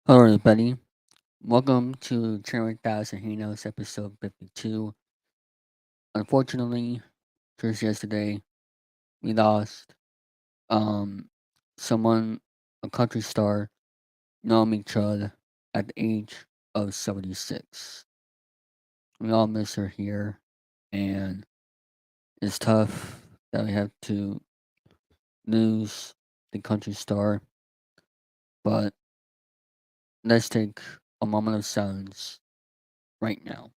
Hello, everybody. Welcome to Chilling3000 Hangouts episode 52. Unfortunately, just yesterday, we lost um someone, a country star, Naomi Chud, at the age of 76. We all miss her here, and it's tough that we have to lose the country star, but let's take a moment of silence right now.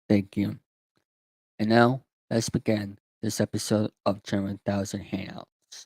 Thank you. And now, let's begin this episode of Chilling3000 Hangouts.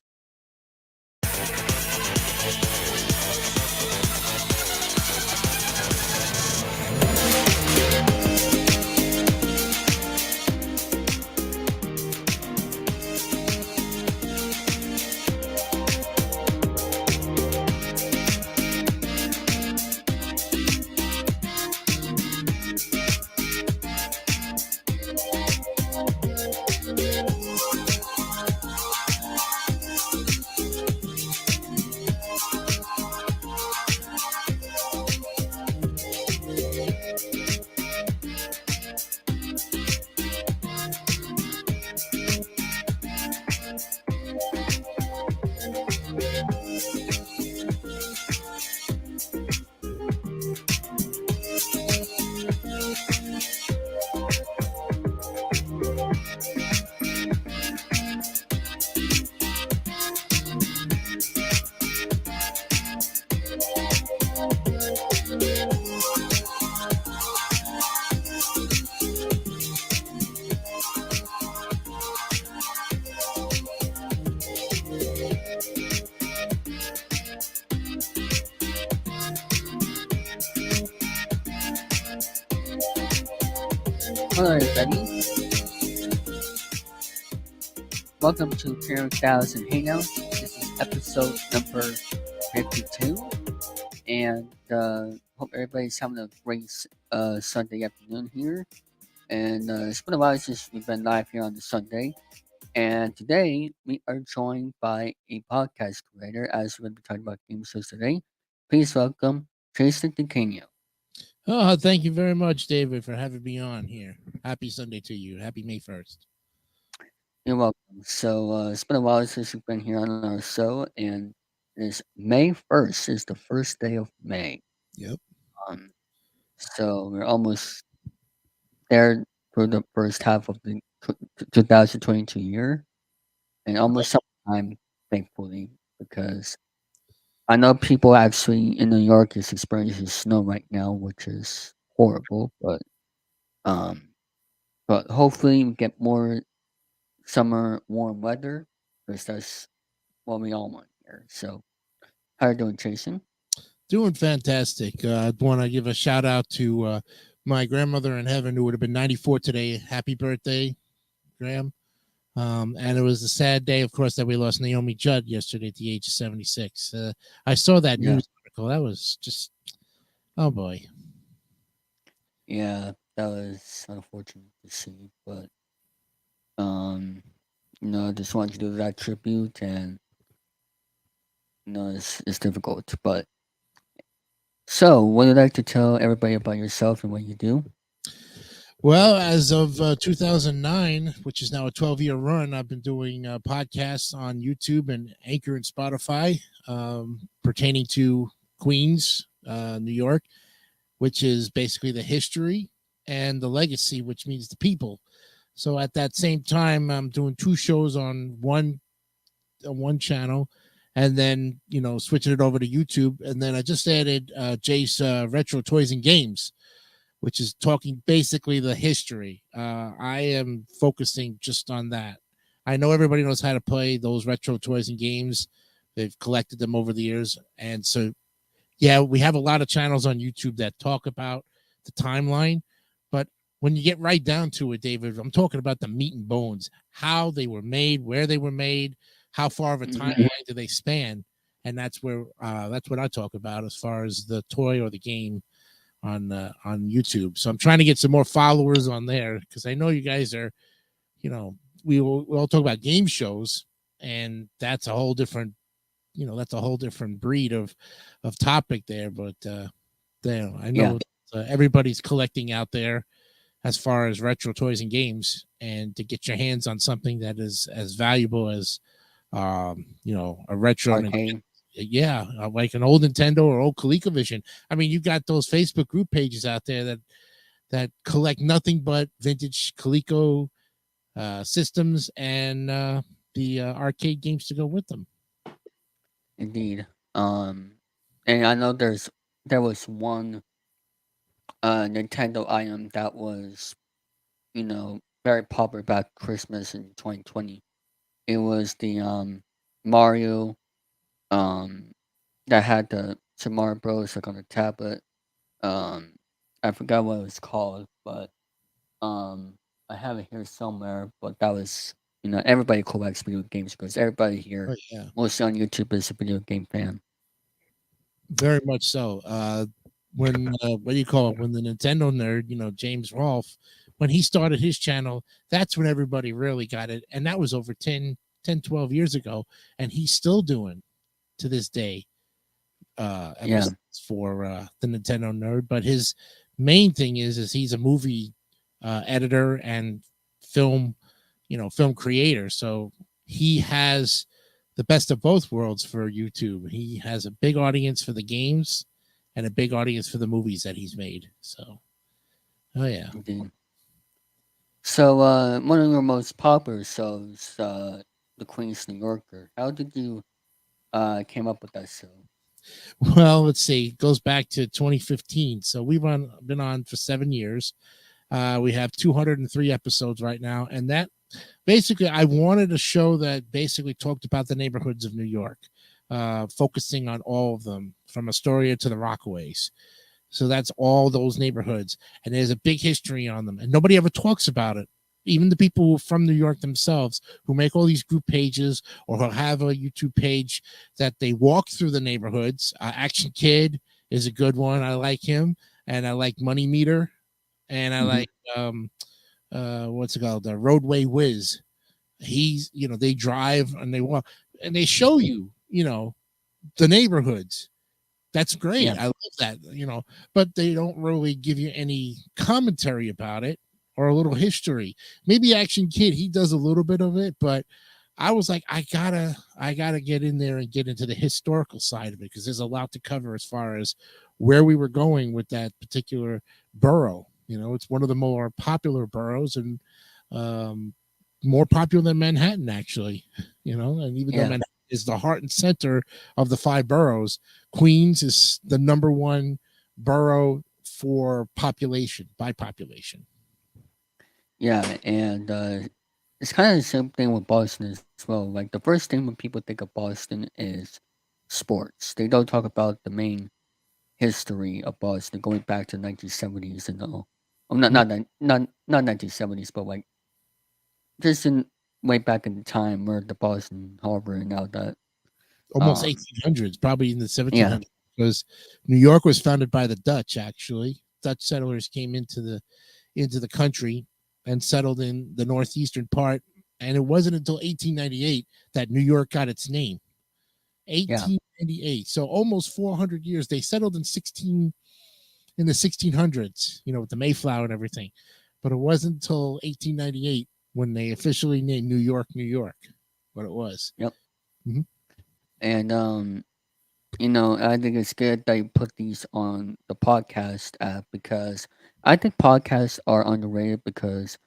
Hello, everybody. Welcome to Chilling3000 Hangouts. This is episode number 52. And hope everybody's having a great Sunday afternoon here. And it's been a while since we've been live here on the Sunday. And today we are joined by a podcast creator as we're going to be talking about game shows today. Please welcome Jason DeCanio. Oh, thank you very much, David, for having me on here. Happy Sunday to you. Happy May 1st. You're welcome. So it's been a while since you've been here on our show, and it's May 1st is the first day of May. Yep. Um, so we're almost there for the first half of the 2022 year, and almost summertime, thankfully, because I know people actually in New York is experiencing snow right now, which is horrible. Um, but hopefully we get more summer warm weather because that's what we all want here. So, how are you doing, Jason? Doing fantastic. I want to give a shout out to my grandmother in heaven who would have been 94 today. Happy birthday, Graham. And it was a sad day, of course, that we lost Naomi Judd yesterday at the age of 76. I saw that Yeah, news article. That was just, oh boy. yeah, that was unfortunate to see, but um, I just wanted to do that tribute, and it's difficult, but so, would you like to tell everybody about yourself and what you do? Well, as of 2009, which is now a 12-year run, I've been doing podcasts on YouTube and Anchor and Spotify pertaining to Queens, New York, which is basically the history and the legacy, which means the people. So at that same time, I'm doing two shows on one channel, and then switching it over to YouTube, and then I just added Jace Retro Toys and Games, which is talking basically the history. I am focusing just on that. I know everybody knows how to play those retro toys and games. They've collected them over the years. And so, yeah, we have a lot of channels on YouTube that talk about the timeline, but when you get right down to it, David, I'm talking about the meat and bones, how they were made, where they were made, how far of a Mhm. timeline do they span, and that's what I talk about as far as the toy or the game on YouTube. So I'm trying to get some more followers on there because I know you guys are, you know, we all talk about game shows, and that's a whole different, that's a whole different breed of topic there. But I Yeah, know everybody's collecting out there as far as retro toys and games, and to get your hands on something that is as valuable as a retro, arcade. yeah, like an old Nintendo or old ColecoVision. I mean, you got those Facebook group pages out there that collect nothing but vintage Coleco systems and the arcade games to go with them. Indeed. Um, and I know there was one Nintendo item that was, very popular back Christmas in 2020. It was the Mario um that had the Super Mario Bros. Like on the tablet. Um, I forgot what it was called, but um, I have it here somewhere. But that was, everybody collects video games because everybody here, Oh yeah, mostly on YouTube, is a video game fan. very much so. When what do you call it? When the Nintendo nerd, James Rolfe, when he started his channel, that's when everybody really got it, and that was over 12 years ago, and he's still doing to this day Yeah, episodes for the Nintendo nerd. But his main thing is he's a movie editor and film, film creator. So he has the best of both worlds for YouTube. He has a big audience for the games and a big audience for the movies that he's made. So, oh yeah. indeed. So, one of your most popular shows, The Queen's New Yorker. How did you came up with that show? Well, let's see. It goes back to 2015. So we've been on for 7 years. We have 203 episodes right now, and that basically I wanted a show that basically talked about the neighborhoods of New York, focusing on all of them from Astoria to the Rockaways. So that's all those neighborhoods, and there's a big history on them, and nobody ever talks about it. Even the people who are from New York themselves, who make all these group pages or who have a YouTube page that they walk through the neighborhoods. Action Kid is a good one. I like him, and I like Money Meter, and I Hmm. like what's it called, the Roadway Whiz. They drive and they walk and they show you, the neighborhoods. That's great. Yeah, I love that, but they don't really give you any commentary about it or a little history. Maybe Action Kid, he does a little bit of it, but I was like, I gotta get in there and get into the historical side of it because there's a lot to cover as far as where we were going with that particular borough. It's one of the more popular boroughs and um, more popular than Manhattan, actually. And even though yeah, Manhattan is the heart and center of the five boroughs, Queens is the number one borough for population by population. yeah. And it's kind of the same thing with Boston as well. Like the first thing when people think of Boston is sports. They don't talk about the main history of Boston going back to 1970s and all. Not Mhm. not that- not 1970s, but like just in way back in the time where the Boston Harbor and all that. Almost Um, 1800s, probably in the yeah, 1700s, because New York was founded by the Dutch. Actually, Dutch settlers came into the country and settled in the northeastern part, and it wasn't until 1898 that New York got its name. yeah, 1898, so almost 400 years. They settled in the 1600s, with the Mayflower and everything, but it wasn't until 1898 when they officially named New York, New York, what it was. yep. Mhm. And I think it's good that you put these on the podcast app because I think podcasts are underrated because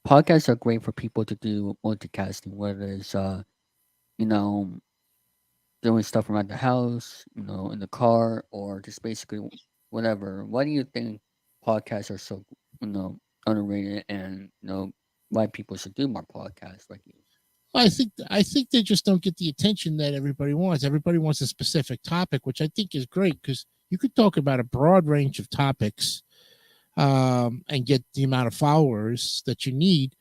podcasts are great for people to do multicasting, whether it's you know, doing stuff around the house, in the car, or just basically whatever. Why do you think podcasts are so, underrated and, why people should do more podcasts like you? I think they just don't get the attention that everybody wants. Everybody wants a specific topic, which I think is great because you could talk about a broad range of topics and get the amount of followers that you need.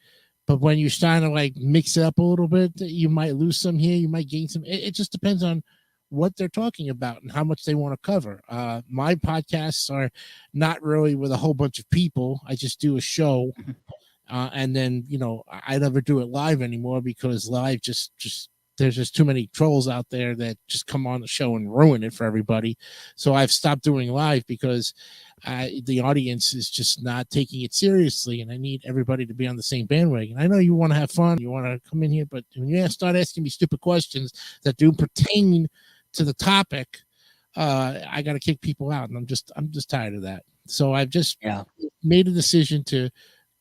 But when you're trying to like mix it up a little bit, you might lose some here, you might gain some. It just depends on what they're talking about and how much they want to cover. My podcasts are not really with a whole bunch of people. I just do a show, Mhm. and then I never do it live anymore because live just there's just too many trolls out there that just come on the show and ruin it for everybody. So I've stopped doing live because the audience is just not taking it seriously, and I need everybody to be on the same bandwagon. I know you want to have fun, you want to come in here, but when you start asking me stupid questions that do pertain to the topic, I got to kick people out, and I'm just tired of that. So I've just Yeah. made a decision to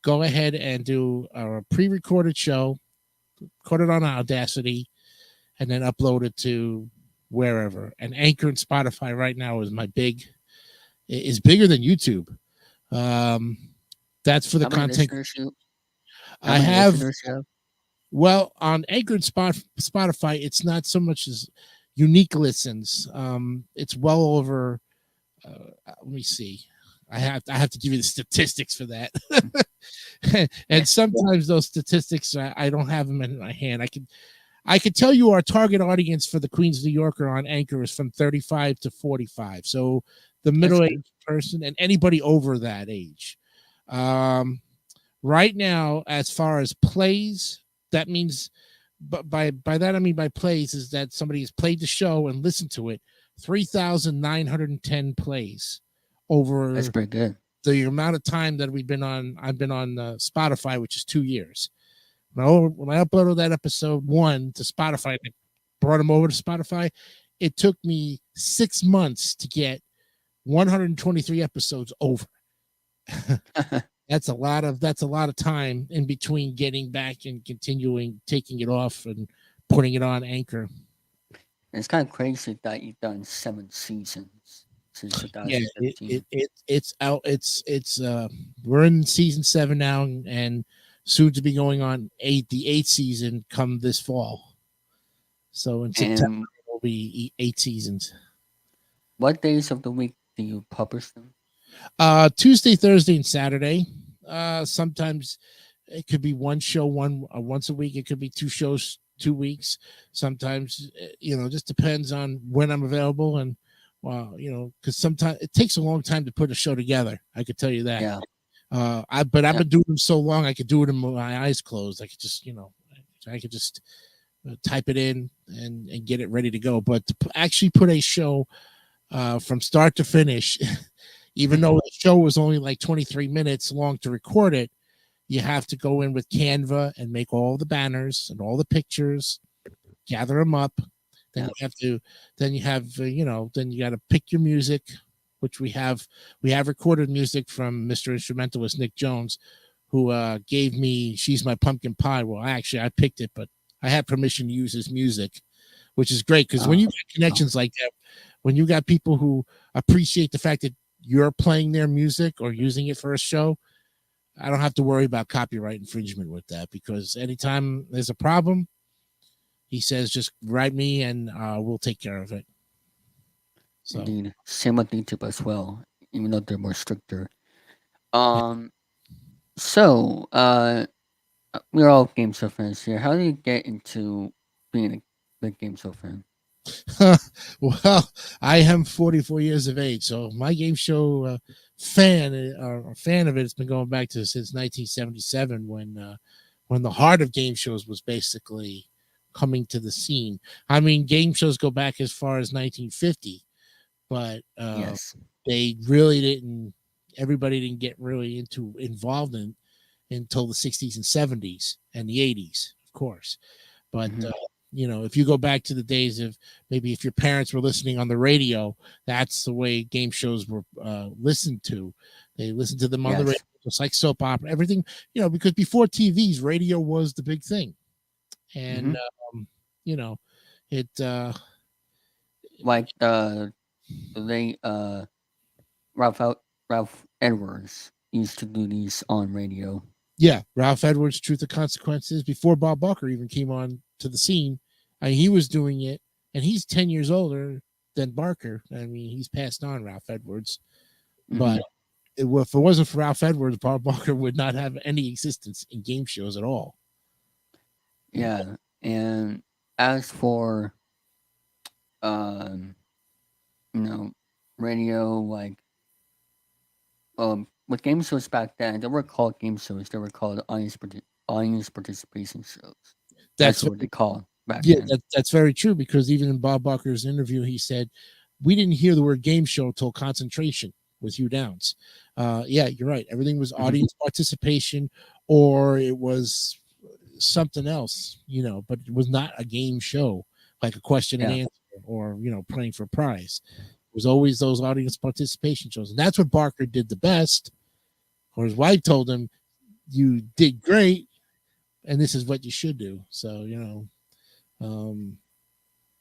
go ahead and do a pre-recorded show, record it on Audacity, and then upload it to wherever. And Anchor and Spotify right now is bigger than YouTube. Um, that's for the How many content listeners you? How I many have. listeners you have? Well, on Anchor and Spotify, it's not so much as unique listens. It's well over. Let me see. I have to give you the statistics for that. And sometimes those statistics I don't have them in my hand. I could tell you our target audience for the Queens New Yorker on Anchor is from 35 to 45. So the That's middle good. aged person and anybody over that age. Um, right now, as far as plays, that means, but by that I mean by plays is that somebody has played the show and listened to it. 3,910 plays That's over pretty good. the amount of time that we've been on. I've been on Spotify, which is 2 years. When I uploaded that episode 1 to Spotify, and brought them over to Spotify, it took me 6 months to get 123 episodes over. That's a lot of time in between getting back and continuing taking it off and putting it on Anchor. It's kind of crazy that you've done 7 seasons since Yeah, it 2015. it's out. It's we're in season 7 now, and soon to be going on the eighth season come this fall. So in September And will be 8 seasons. what days of the week do you publish them? Tuesday, Thursday, and Saturday. Sometimes it could be one show once a week. It could be 2 shows 2 weeks. Sometimes just depends on when I'm available, and because sometimes it takes a long time to put a show together. I could tell you that. Yeah. I've Yeah. been doing them so long I could do it in my eyes closed. I could just type it in and get it ready to go. But to actually put a show from start to finish, even though the show was only like 23 minutes long to record it, you have to go in with Canva and make all the banners and all the pictures, gather them up. Then Yeah. you have to, then you have, then you got to pick your music, which we have. We have recorded music from Mr. Instrumentalist Nick Jones, who gave me "She's My Pumpkin Pie." Well, actually, I picked it, but I had permission to use his music, which is great because when Uh, you get connections like that, when you got people who appreciate the fact that you're playing their music or using it for a show, I don't have to worry about copyright infringement with that because anytime there's a problem, he says just write me and we'll take care of it. So Indeed. Same with YouTube as well, even though they're more stricter. yeah. Um. So, we're all game show fans here. How do you get into being a big game show fan? Well, I am 44 years of age, so my game show fan of it has been going back to since 1977 when the heart of game shows was basically coming to the scene. I mean, game shows go back as far as 1950, but Yes. they really didn't. Everybody didn't get really involved in until the 60s and 70s and the 80s, of course. But Hmm. if you go back to the days of maybe if your parents were listening on the radio, that's the way game shows were listened to. They listened to them on the radio, Yes. just like soap opera, everything. Because before TVs, radio was the big thing, Hmm. and you know, it. Like they Ralph Edwards used to do these on radio. Yeah, Ralph Edwards, Truth of Consequences, before Bob Barker even came on to the scene. He was doing it, and he's 10 years older than Barker. I mean, he's passed on, Ralph Edwards, Hmm. but if it wasn't for Ralph Edwards, Bob Barker would not have any existence in game shows at all. Yeah, and as for um, you know, radio, like with game shows back then, they were called game shows. They were called audience participation shows. That's That's what they called back Yeah, then. that's very true, because even in Bob Barker's interview, he said, "We didn't hear the word game show till Concentration with Hugh Downs." Yeah, you're right. Everything was Hmm. audience participation, or it was something else, but it was not a game show like a question and Yeah, answer, or playing for a prize. It was always those audience participation shows, and that's what Barker did the best. Or his wife told him, "You did great, and this is what you should do." So um,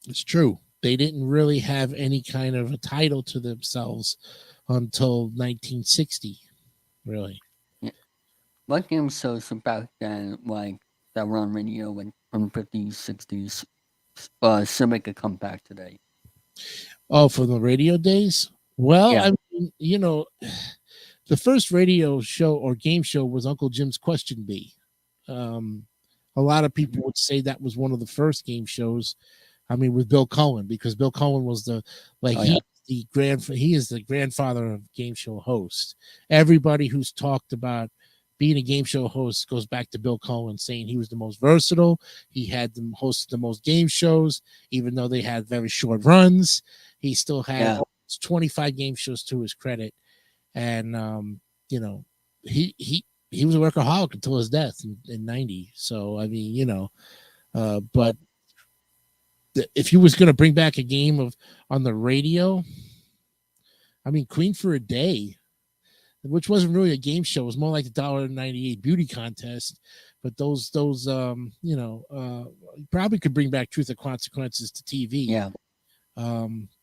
it's true. They didn't really have any kind of a title to themselves until 1960, really. yeah. What game shows from back then, like that were on radio when from 50s, 60s, still make a comeback today? Oh, from the radio days? Well, Yeah. I mean, the first radio show or game show was Uncle Jim's Question Bee. Um, a lot of Hmm. people would say that was one of the first game shows. I mean, with Bill Cohen, because Bill Cohen was Oh yeah. he is the grandfather of game show hosts. Everybody who's talked about being a game show host goes back to Bill Cohen, saying he was the most versatile. He had the hosted the most game shows, even though they had very short runs. He still had Yeah. almost 25 game shows to his credit, and you know, he was a workaholic until his death in 90. So I mean, but if he was going to bring back a game of on the radio, I mean, Queen for a Day, which wasn't really a game show, it was more like the $1.98 beauty contest. But those probably could bring back Truth or Consequences to TV. Yeah.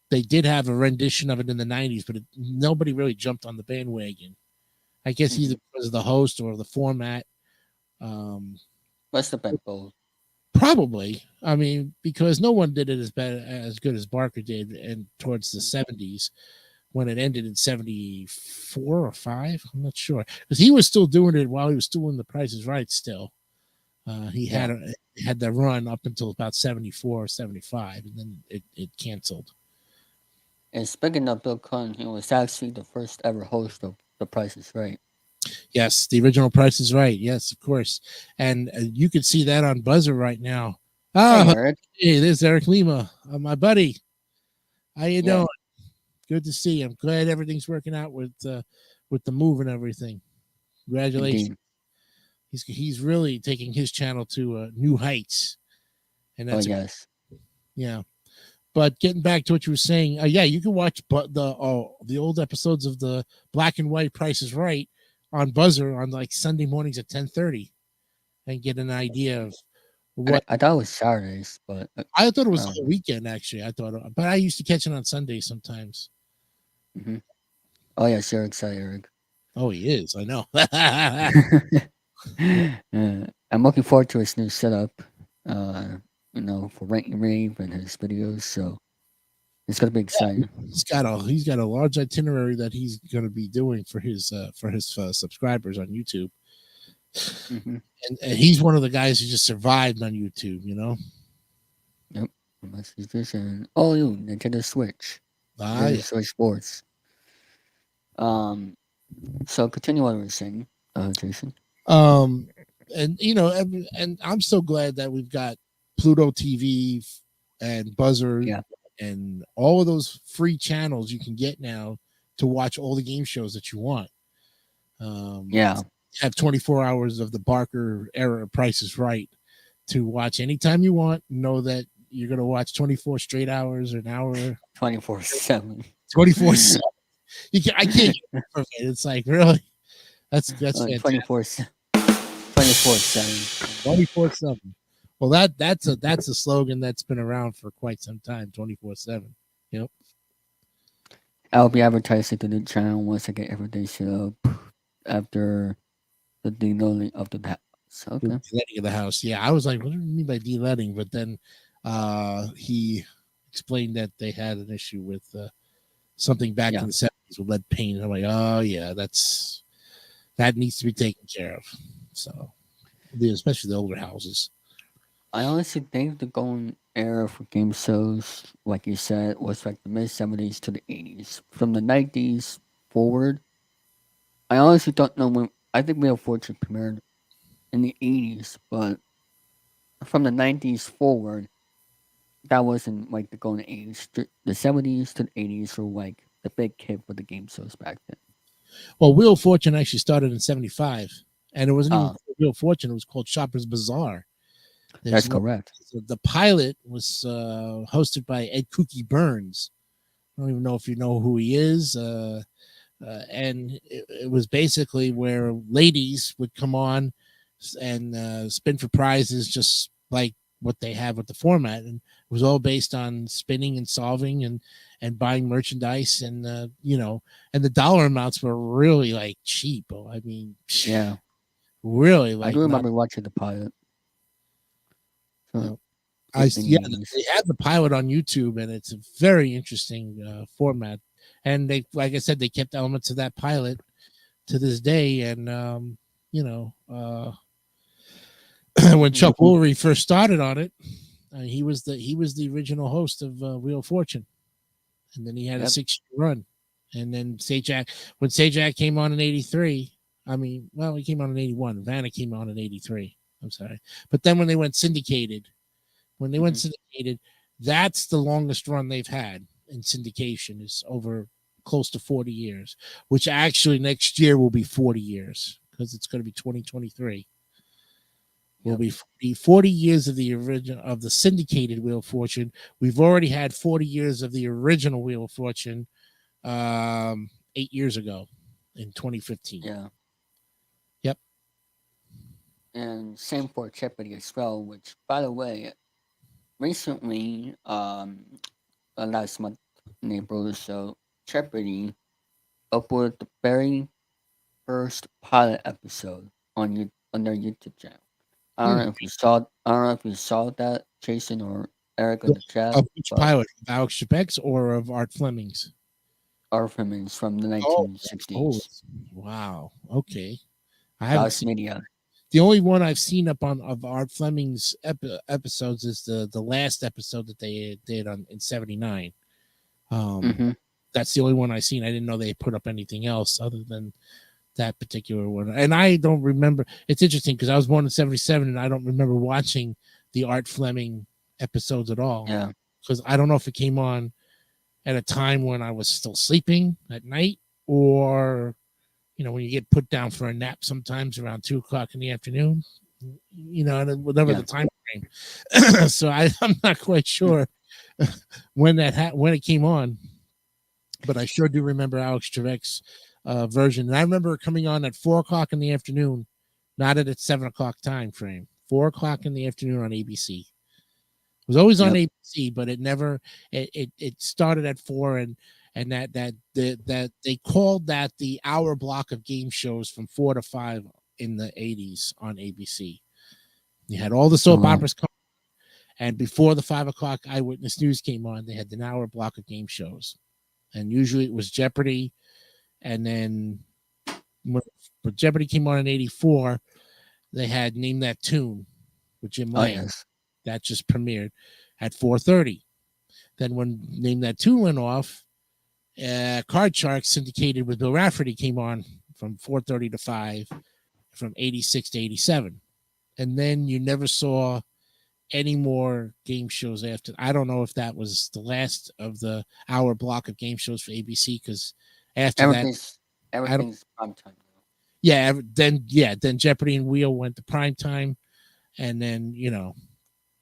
They did have a rendition of it in the 90s, but nobody really jumped on the bandwagon. I guess either Hmm. because of the host or the format. Um, Must have been both. Probably. I mean, because no one did it as good as Barker did, and towards the 70s when it ended in 74 or 5. I'm not sure, because he was still doing it while he was still in The Price is Right. Still, he Yeah. had the run up until about 74 or 75, and then it canceled. And speaking of Bill Clinton, he was actually the first ever host of The Price is Right. Yes, the original Price is Right. Yes, of course, and you can see that on Buzzer right now. Hey, Ah, Eric. hey, there's Eric Lima, my buddy. How you Yeah, doing? Good to see you. I'm glad everything's working out with the move and everything. Congratulations. indeed. He's really taking his channel to new heights, and Oh, that's yes. yeah. But getting back to what you were saying, yeah, you can watch the old episodes of the black and white Price is Right on Buzzer on like Sunday mornings at 10:30, and get an idea of what. I thought it was Saturdays, but I thought it was the um, whole weekend actually. But I used to catch it on Sundays sometimes. mhm. Oh, yes, you're excited, Eric. Oh, he is. I know. I'm looking forward to his new setup, uh, for Rank and Rave and his videos, so it's going to be exciting. He's got a large itinerary that he's going to be doing for his subscribers on YouTube, Hmm. and he's one of the guys who just survived on YouTube. Yep. Unless he's just oh, you Nintendo Switch. Nintendo Yeah. Switch Sports. Um, so continue what we were saying, Jason. Um, and I'm so glad that we've got Pluto TV and Buzzer Yeah. and all of those free channels you can get now to watch all the game shows that you want. Yeah. Have 24 hours of the Barker era Price is Right to watch anytime you want. Know that you're going to watch 24 straight hours, an hour, 24/7. 24. I can't get it from it. It's like, really? That's fantastic. 24/7. 24/7. 24/7. Well, that's a slogan that's been around for quite some time. 24/7. Yep. I'll be advertising the new channel once I get everything set up after the deloading of the house. Okay. Letting of the house. Yeah, I was like, what do you mean by de-letting? But then he explained that they had an issue with something back Yeah. in the 70s with lead paint. And I'm like, oh yeah, that needs to be taken care of. So, especially the older houses. I honestly think the golden era for game shows, like you said, was like the mid 70s to the 80s. From the 90s forward, I honestly don't know when. I think Wheel of Fortune premiered in the 80s, but from the 90s forward, that wasn't like the golden age. The 70s to the 80s were like the big hit for the game shows back then. Well, Wheel of Fortune actually started in '75, and it wasn't even Ah, called Wheel of Fortune. It was called Shopper's Bazaar. There's that's one. correct. The pilot was hosted by Ed Kooky Burns. I don't even know if you know who he is. And it was basically where ladies would come on and spin for prizes, just like what they have with the format, and it was all based on spinning and solving and buying merchandise, and and the dollar amounts were really like cheap. I mean, Yeah, really I do like not. remember watching the pilot. So Uh, in yeah, the 80s. they had the pilot on YouTube, and it's a very interesting format. And they, like I said, they kept elements of that pilot to this day. And you know, when Mhm. Chuck Woolery first started on it, he was the original host of Wheel of Fortune, and then he had a Yep. 6 year run. And then Sajak, when Sajak came on in '83, I mean, well, he came on in '81. Vanna came on in '83. I'm sorry, but then when they went syndicated, when they went Hmm. syndicated, that's the longest run they've had in syndication, is over close to 40 years, which actually next year will be 40 years because it's going to be 2023. Will Yep. be 40 years of the original of the syndicated Wheel of Fortune. We've already had 40 years of the original Wheel of Fortune 8 years ago in 2015. Yeah. Yep. And same for Jeopardy as well, which, by the way, recently, last month in April or so, Jeopardy uploaded the very first pilot episode on their YouTube channel. I don't Hmm. know if you saw. I don't know if you saw that, Jason or Eric in the chat, Of which but pilot? Of Alex Trebek's or of Art Fleming's? our film is from the Oh, oh, 1960s. wow. Okay. I haven't Gauss seen. Media. The only one I've seen up on of Art Fleming's episodes is the last episode that they did on in '79. Um, Mm-hmm. that's the only one I've seen. I didn't know they put up anything else other than that particular one. And I don't remember. It's interesting because I was born in '77 and I don't remember watching the Art Fleming episodes at all, Yeah. because I don't know if it came on at a time when I was still sleeping at night, or when you get put down for a nap sometimes around 2 o'clock in the afternoon, whatever Yeah. the time frame. So I'm not quite sure when when it came on, but I sure do remember Alex Trebek's version. And I remember it coming on at 4 o'clock in the afternoon, not at its 7 o'clock time frame. 4 o'clock in the afternoon on ABC. It was always on Yep. ABC, but it never. It started at 4, and that they called that the hour block of game shows from 4 to 5 in the '80s on ABC. You had all the Oh soap wow. operas come, and before the 5 o'clock Eyewitness News came on, they had an hour block of game shows, and usually it was Jeopardy, and then when Jeopardy came on in '84, they had Name That Tune with Jim Oh Lang. yes. That just premiered at 4:30. Then when Name That Tune went off, Card Sharks syndicated with Bill Rafferty came on from 4:30 to 5, from '86 to '87, and then you never saw any more game shows after. I don't know if that was the last of the hour block of game shows for ABC, because after that, Everything's I don't. everything's prime time now. Then Jeopardy and Wheel went to prime time, and then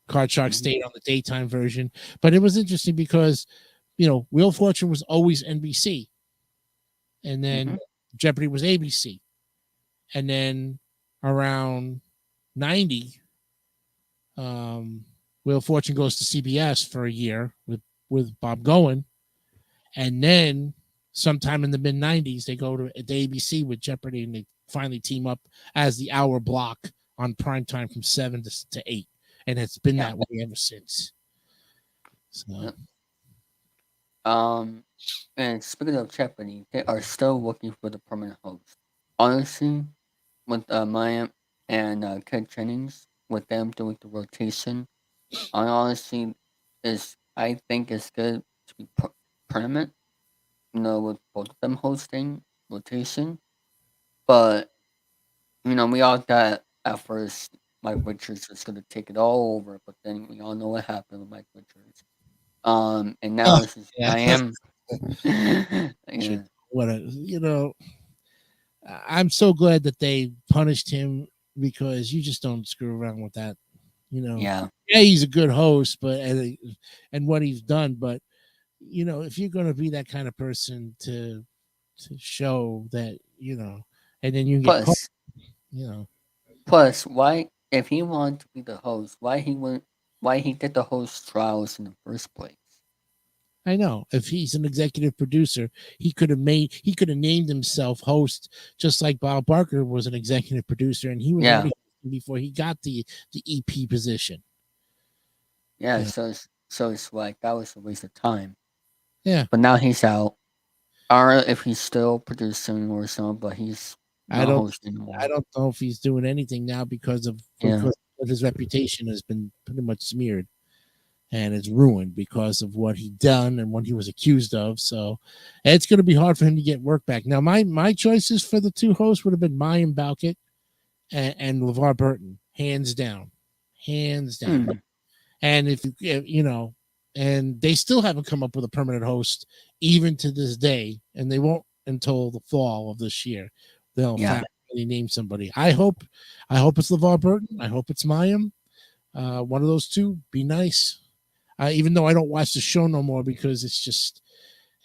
Card Shark Mm-hmm. stayed on the daytime version. But it was interesting because Wheel of Fortune was always NBC, and then Mm-hmm. Jeopardy was ABC, and then around '90, um, Wheel of Fortune goes to CBS for a year with Bob Goen, and then sometime in the mid '90s they go to the ABC with Jeopardy, and they finally team up as the hour block on prime time from 7 to 8, and it's been Yeah. that way ever since. So Yep. Um. And speaking of Jeopardy, they are still looking for the permanent host. Honestly, with Maya and Ted Jennings, with them doing the rotation, I honestly I think it's good to be permanent. With both of them hosting rotation, but we all thought at first Mike Richards was going to take it all over, but then we all know what happened with Mike Richards. And now Oh, it's just yeah. I am. Richard, Yeah, what a I'm so glad that they punished him because you just don't screw around with that. yeah. Yeah, he's a good host, but and what he's done, but if you're going to be that kind of person to show that and then you get caught, Plus, you know. why if he wanted to be the host, why he did the host trials in the first place? I know if he's an executive producer, he could have named himself host, just like Bob Barker was an executive producer, and he was Yeah, already before he got the EP position. yeah. Yeah, So it's like that was a waste of time. yeah. But now he's out. I don't know if he's still producing or something, but he's I not don't hosting I anymore. don't know if he's doing anything now Yeah, because his reputation has been pretty much smeared and it's ruined because of what he done and what he was accused of. So it's going to be hard for him to get work back. Now, my choices for the two hosts would have been Mayim Balkett and LeVar Burton, hands down, hands down. mm, And and they still haven't come up with a permanent host even to this day, and they won't until the fall of this year. They'll yeah. finally name somebody. I hope it's LeVar Burton. I hope it's Mayim. One of those two. Be nice. Even though I don't watch the show no more because it's just,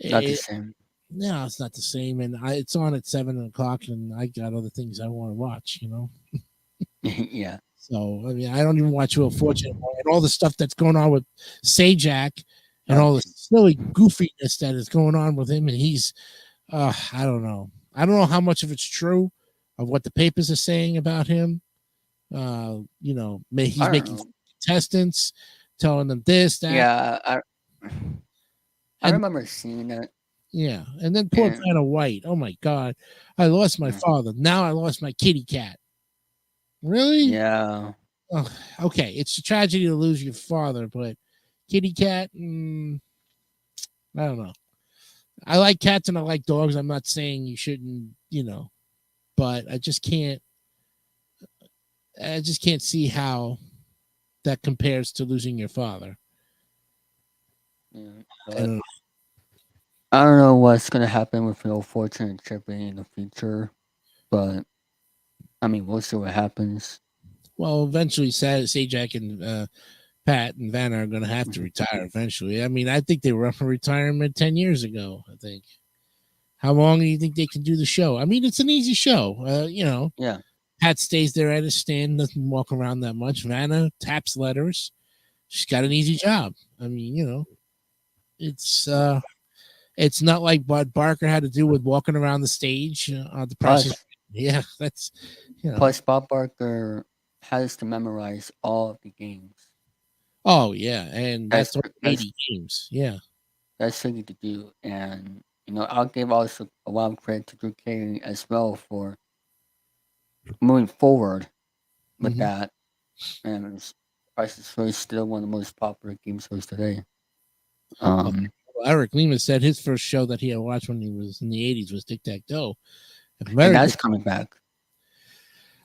Not the it, same. no, it's not the same. And it's on at 7 o'clock, and I got other things I want to watch. Yeah. So I mean, I don't even watch Wheel of Fortune anymore, and all the stuff that's going on with Sajak, and Oh, all the silly goofiness that is going on with him, and he's, I don't know. I don't know how much of it's true of what the papers are saying about him. He's I don't making know. contestants, telling them this, that, Yeah, I and remember seeing that, yeah, and then poor and Vanna White. Oh my God, I lost my yeah, father. Now I lost my kitty cat. Really? yeah. Oh, okay, it's a tragedy to lose your father, but kitty cat. I don't know. I like cats and I like dogs. I'm not saying you shouldn't, but I just can't see how that compares to losing your father. Yeah. I But don't know. I don't know what's gonna happen with Phil Fortune and Trippy in the future, but I mean, we'll see what happens. Well, eventually, Sajak and Pat and Vanna are going to have to Mhm. retire eventually. I mean, I think they were up for retirement 10 years ago. I think. How long do you think they can do the show? I mean, it's an easy show. Yeah, Pat stays there at his stand, doesn't walk around that much. Vanna taps letters. She's got an easy job. I mean, it's it's not like what Barker had to do with walking around the stage the prices. plus Yeah, that's you know. plus Bob Barker has to memorize all of the games. Oh yeah, and That's that's over that's 80 games. Yeah. that's tricky to do, and I'll give also a lot of credit to Drew Carey as well for moving forward with Mm-hmm. that. And Price is Right still one of the most popular game shows today. Well, Um, Eric Lehman said his first show that he had watched when he was in the 80s was Tic Tac Toe. A and very that's good. coming back.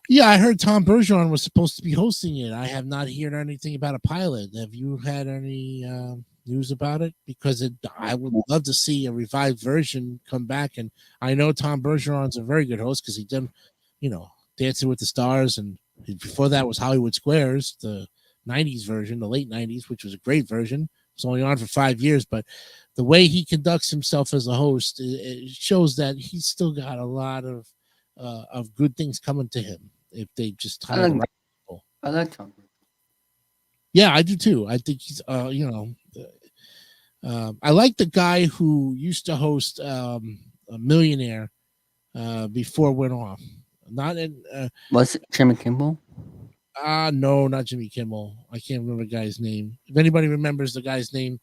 Yeah, I heard Tom Bergeron was supposed to be hosting it. I have not heard anything about a pilot. Have you had any news about it? Because I would love to see a revived version come back. And I know Tom Bergeron's a very good host because he done, Dancing with the Stars, and before that was Hollywood Squares, the '90s version, the late '90s, which was a great version. It was only on for 5 years, but the way he conducts himself as a host, it shows that he's still got a lot of good things coming to him if they just I hire the like right people. I like Tom Cruise. Yeah, I do too. I think he's, I like the guy who used to host a Millionaire before it went off. Not in, Was it Jimmy Kimmel? no, not Jimmy Kimmel. I can't remember the guy's name. If anybody remembers the guy's name,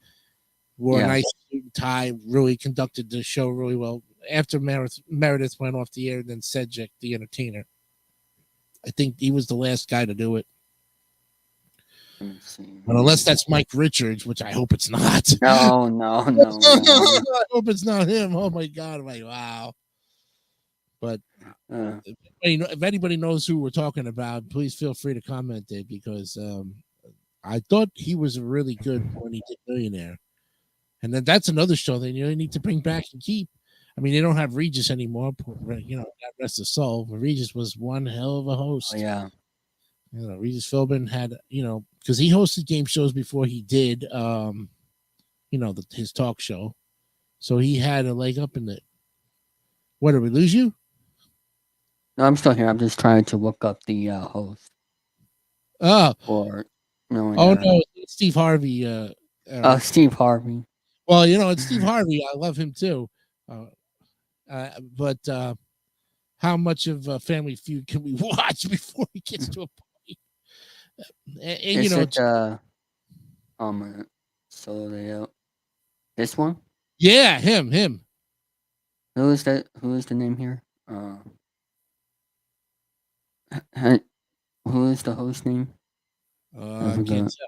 wore a Yeah, nice suit Ty really conducted the show really well. After Meredith went off the air, then Cedric, the entertainer. I think he was the last guy to do it. Let me see. But unless that's Mike Richards, which I hope it's not. No, no, no, no. I hope it's not him. Oh my God! I'm like, wow. But if anybody knows who we're talking about, please feel free to comment it, because I thought he was really good when he did Millionaire. And then that's another show that you need to bring back and keep. I mean, they don't have Regis anymore. God rest his soul. But Regis was one hell of a host. Oh, yeah. Regis Philbin had, because he hosted game shows before he did, his talk show. So he had a leg up in it. What, did we lose you? No, I'm still here. I'm just trying to look up the host. Oh. Or no. Oh, no, it's Steve Harvey. Steve Harvey. Well, it's Steve Harvey. I love him too. But how much of Family Feud can we watch before he gets to a point? So this one? Yeah, him. Who is that? Who is the name here? Who is the host name? I can't tell.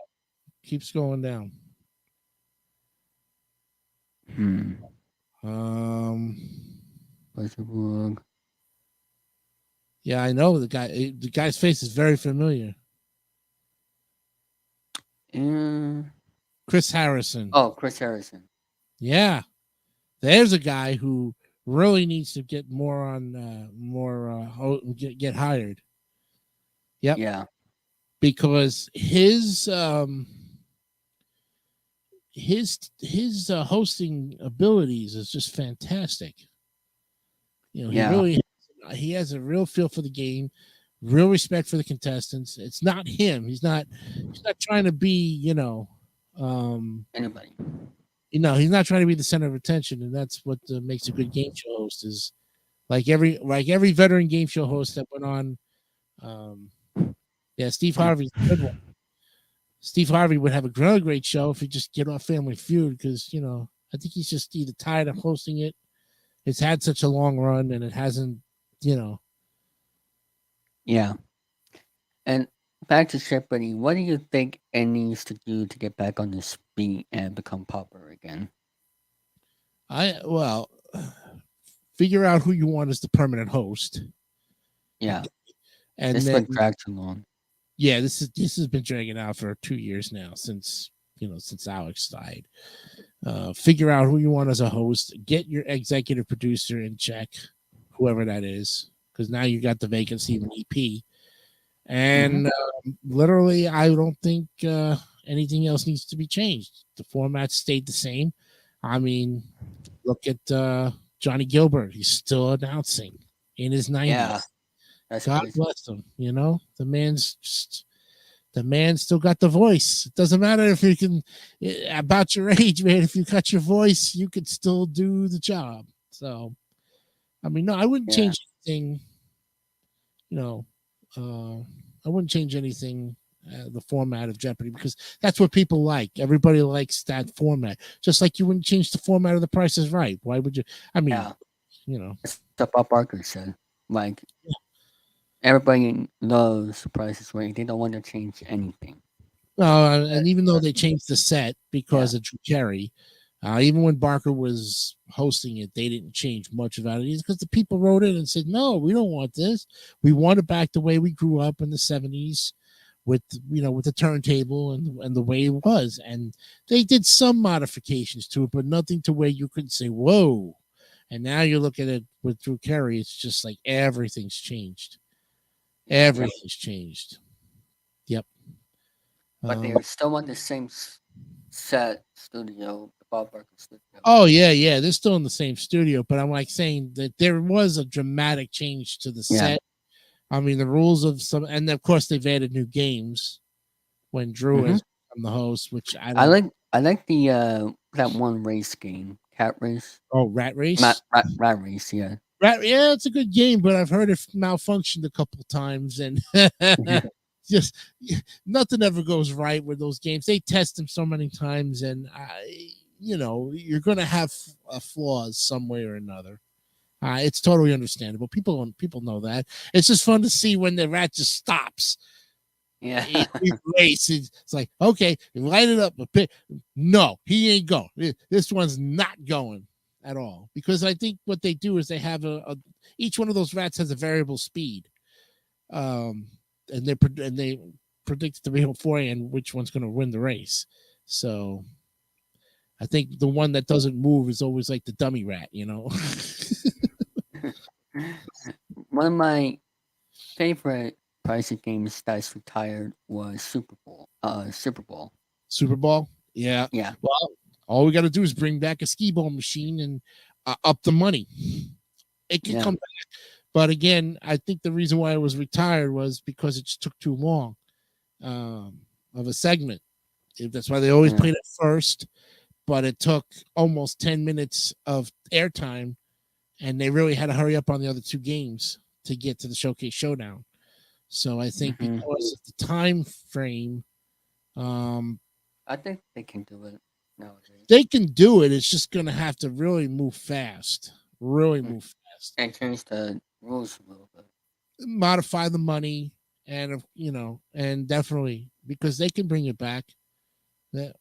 Keeps going down. Yeah, I know the guy. The guy's face is very familiar. Chris Harrison. Oh, Chris Harrison. Yeah, there's a guy who really needs to get more on get hired. Yep. Yeah. Because his hosting abilities is just fantastic. He has a real feel for the game, real respect for the contestants. It's not him. He's not trying to be, anybody. He's not trying to be the center of attention, and that's what makes a good game show host. Is like every veteran game show host that went on. Steve Harvey's a good one. Steve Harvey would have another great show if he just get off Family Feud, because I think he's just either tired of hosting it. It's had such a long run, and it hasn't, Yeah. And back to Jeopardy, what do you think it needs to do to get back on this beat and become popular again? Figure out who you want as the permanent host. Yeah. And this been dragged too long. Yeah, this has been dragging out for 2 years now, since Alex died. Figure out who you want as a host. Get your executive producer in check, whoever that is, because now you got the vacancy of an EP. And literally, I don't think anything else needs to be changed. The format stayed the same. I mean, look at Johnny Gilbert. He's still announcing in his 90s. Yeah. God crazy. Bless him. The man still got the voice. It doesn't matter if you can, about your age, man. If you got your voice, you could still do the job. So, I mean, no, I wouldn't change anything. I wouldn't change anything. The format of Jeopardy, because that's what people like. Everybody likes that format. Just like you wouldn't change the format of The Price is Right. Why would you? I mean, That's what Bob Barker said. Like. Everybody loves The Price is Right. They don't want to change anything. And even though they changed the set because of Drew Carey, even when Barker was hosting it, they didn't change much about it, because the people wrote in and said, "No, we don't want this. We want it back the way we grew up in the '70s, with with the turntable and the way it was." And they did some modifications to it, but nothing to where you could say, "Whoa!" And now you look at it with Drew Carey, it's just like everything's changed. Everything's changed. Yep. But they still want the same set studio, the Bob Barker studio. Oh, yeah. They're still in the same studio, but I'm like saying that there was a dramatic change to the set. I mean, the rules of some, and of course they've added new games when Drew is the host, which I like the that one race game, Cat Race. Oh, Rat Race. Rat Race, yeah. Yeah, it's a good game, but I've heard it malfunctioned a couple of times, and just nothing ever goes right with those games. They test them so many times, and you're going to have flaws some way or another. It's totally understandable. People know that. It's just fun to see when the rat just stops. Yeah. Race. It's like, okay, light it up a bit. No, he ain't going. This one's not going at all. Because I think what they do is they have each one of those rats has a variable speed. And they predict the beforehand which one's going to win the race. So I think the one that doesn't move is always like the dummy rat, One of my favorite pricey games that's retired was Super Bowl. Super Bowl. Super Bowl. Yeah. Yeah. Well, all we got to do is bring back a skee ball machine and up the money. It can come back. But again, I think the reason why it was retired was because it just took too long of a segment. That's why they always played it first. But it took almost 10 minutes of airtime, and they really had to hurry up on the other two games to get to the Showcase Showdown. So I think because of the time frame, I think they can do it nowadays. They can do it. It's just going to have to really move fast. Really move fast. And change the rules a little bit. Modify the money, and and definitely because they can bring it back.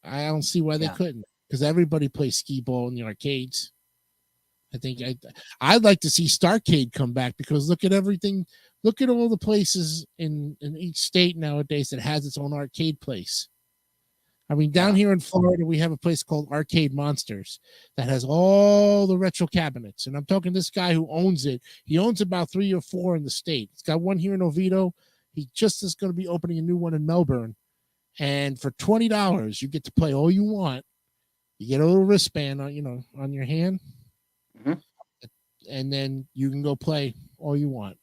I don't see why they couldn't. Because everybody plays skee ball in the arcades. I think I'd like to see Starcade come back because look at everything. Look at all the places in each state nowadays that has its own arcade place. I mean, down here in Florida, we have a place called Arcade Monsters that has all the retro cabinets. And I'm talking this guy who owns it. He owns about 3 or 4 in the state. He's got one here in Oviedo. He just is going to be opening a new one in Melbourne. And for $20, you get to play all you want. You get a little wristband on your hand, and then you can go play all you want.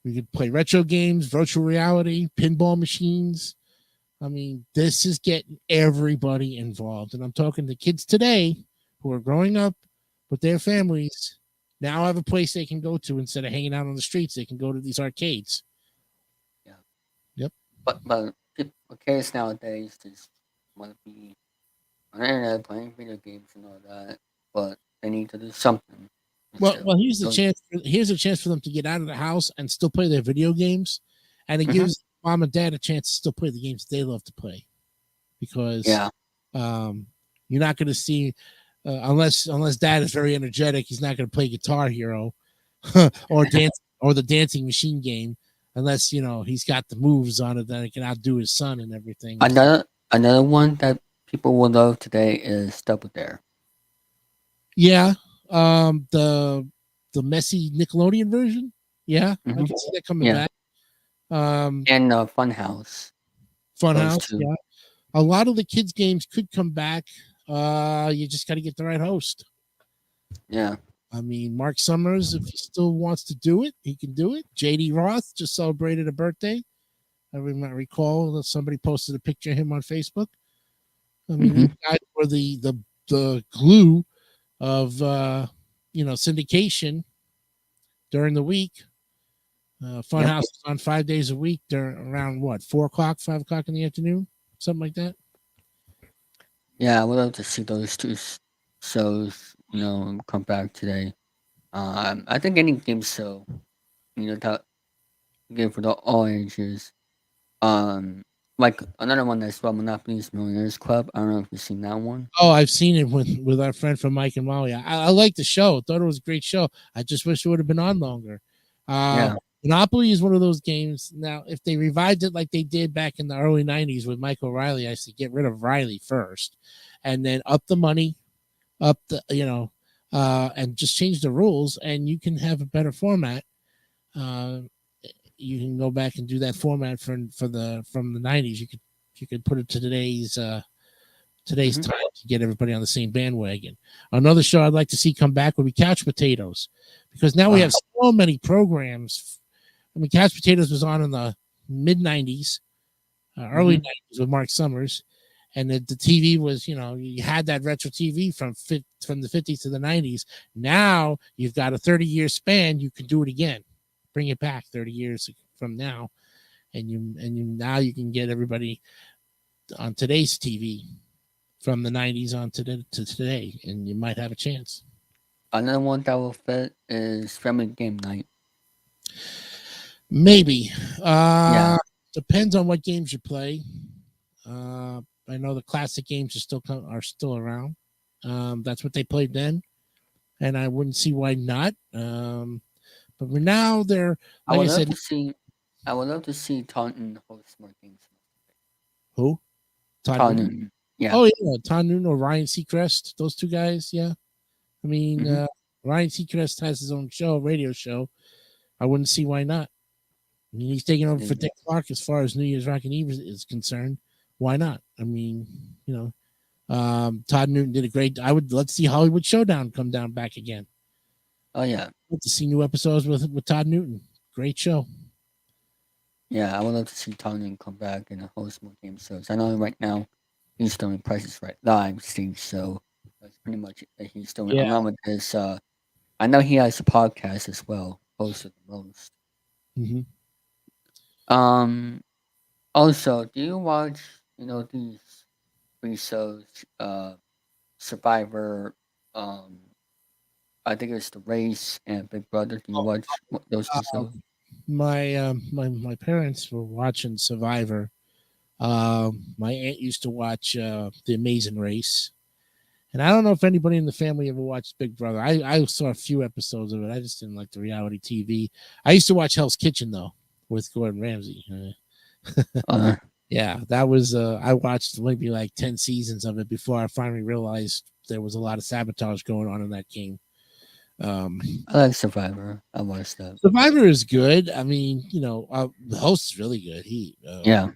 We could play retro games, virtual reality, pinball machines. I mean, this is getting everybody involved, and I'm talking to kids today who are growing up with their families. Now have a place they can go to instead of hanging out on the streets. They can go to these arcades. Yeah. Yep. But kids nowadays just want to be on the internet playing video games and all that, but they need to do something. Well, here's a chance. Here's a chance for them to get out of the house and still play their video games, and it gives mom and dad a chance to still play the games they love to play, because you're not going to see unless dad is very energetic, he's not going to play Guitar Hero or the dancing machine game unless he's got the moves on it that he can outdo his son and everything. Another one that people will love today is Double Dare. Yeah, the messy Nickelodeon version. Yeah, I can see that coming back. And Funhouse. Funhouse. Yeah, a lot of the kids' games could come back. You just got to get the right host. Yeah. I mean, Mark Summers, if he still wants to do it, he can do it. JD Roth just celebrated a birthday. I recall that somebody posted a picture of him on Facebook. I mean, these guys were the glue of syndication during the week. Funhouse is on 5 days a week around 4 o'clock, 5 o'clock in the afternoon, something like that. Yeah, I would love to see those two shows, come back today. I think any game show, game for all ages. Like another one that's Monopoly's Millionaires Club. I don't know if you've seen that one. Oh, I've seen it with our friend from Mike and Molly. I like the show. I thought it was a great show. I just wish it would have been on longer. Monopoly is one of those games. Now, if they revived it like they did back in the early 90s with Mike O'Reilly, I say get rid of Riley first and then up the money, up the, and just change the rules, and you can have a better format. You can go back and do that format from the 90s. You could put it to today's time to get everybody on the same bandwagon. Another show I'd like to see come back would be Couch Potatoes, because now we have so many programs. I mean, Couch Potatoes was on in the mid 90s, early 90s with Mark Summers, and the TV was, you had that retro TV from the 50s to the 90s. Now you've got a 30-year span. You can do it again. Bring it back 30 years from now, and now you can get everybody on today's TV from the 90s on to today, and you might have a chance. Another one that will fit is Family Game Night. Maybe. Yeah. Depends on what games you play. Uh, I know the classic games are still around. That's what they played then, and I wouldn't see why not. But now they're, I like I would love said, to see I would love to see Taunton host more games. who? Todd Newton. Taunton. Yeah. Oh yeah, Todd Newton or Ryan Seacrest. Those two guys. Yeah. I mean, Hmm. Ryan Seacrest has his own show, radio show. I wouldn't see why not. I mean, he's taking over for Dick Clark as far as New Year's Rockin' Eve is concerned. Why not? I mean, Todd Newton did a great. Let's see Hollywood Showdown come down back again. Oh yeah. Love to see new episodes with Todd Newton. Great show. Yeah, I would love to see Taunton come back and host more game shows. I know right now he's doing Prices Right live stage, so that's pretty much it that he's doing. Yeah. Along with his, I know he has a podcast as well, hosted the most. Mm-hmm. Um. Also, do you watch these free shows? Survivor. Um. I think it's The Race and Big Brother. Do you watch those two shows? My parents were watching Survivor. My aunt used to watch The Amazing Race. And I don't know if anybody in the family ever watched Big Brother. I saw a few episodes of it. I just didn't like the reality TV. I used to watch Hell's Kitchen though with Gordon Ramsay. Uh, Yeah, that was I watched maybe like 10 seasons of it before I finally realized there was a lot of sabotage going on in that game. Um, I like Survivor. I watched that. Survivor is good. I mean, the host is really good. Yeah.